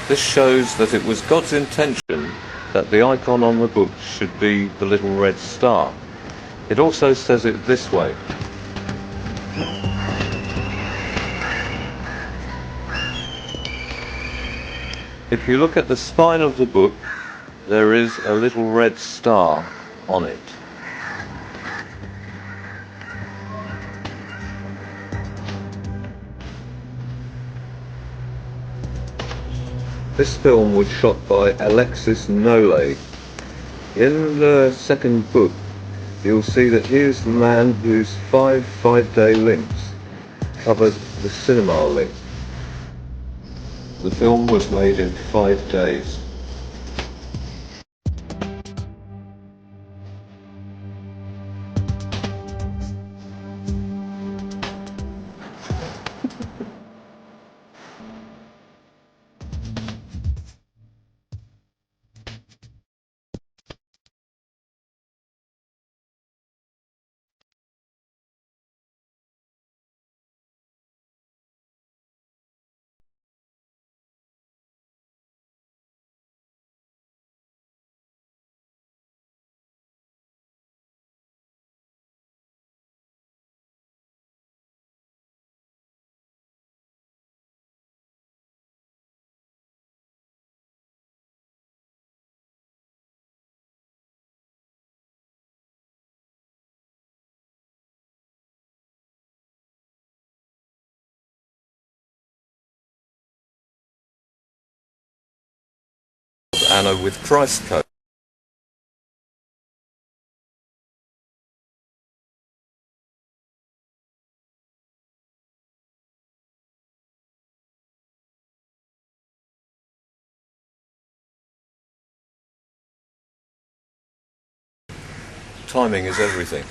This shows that it was God's intention that the icon on the book should be the little red star. It also says it this way. If you look at the spine of the book, there is a little red star on it. This film was shot by Alexis Nole. In the second book, you'll see that he is the man whose five-day links covered the cinema link. The film was made in 5 days. Anna with Christ coat. Timing is everything.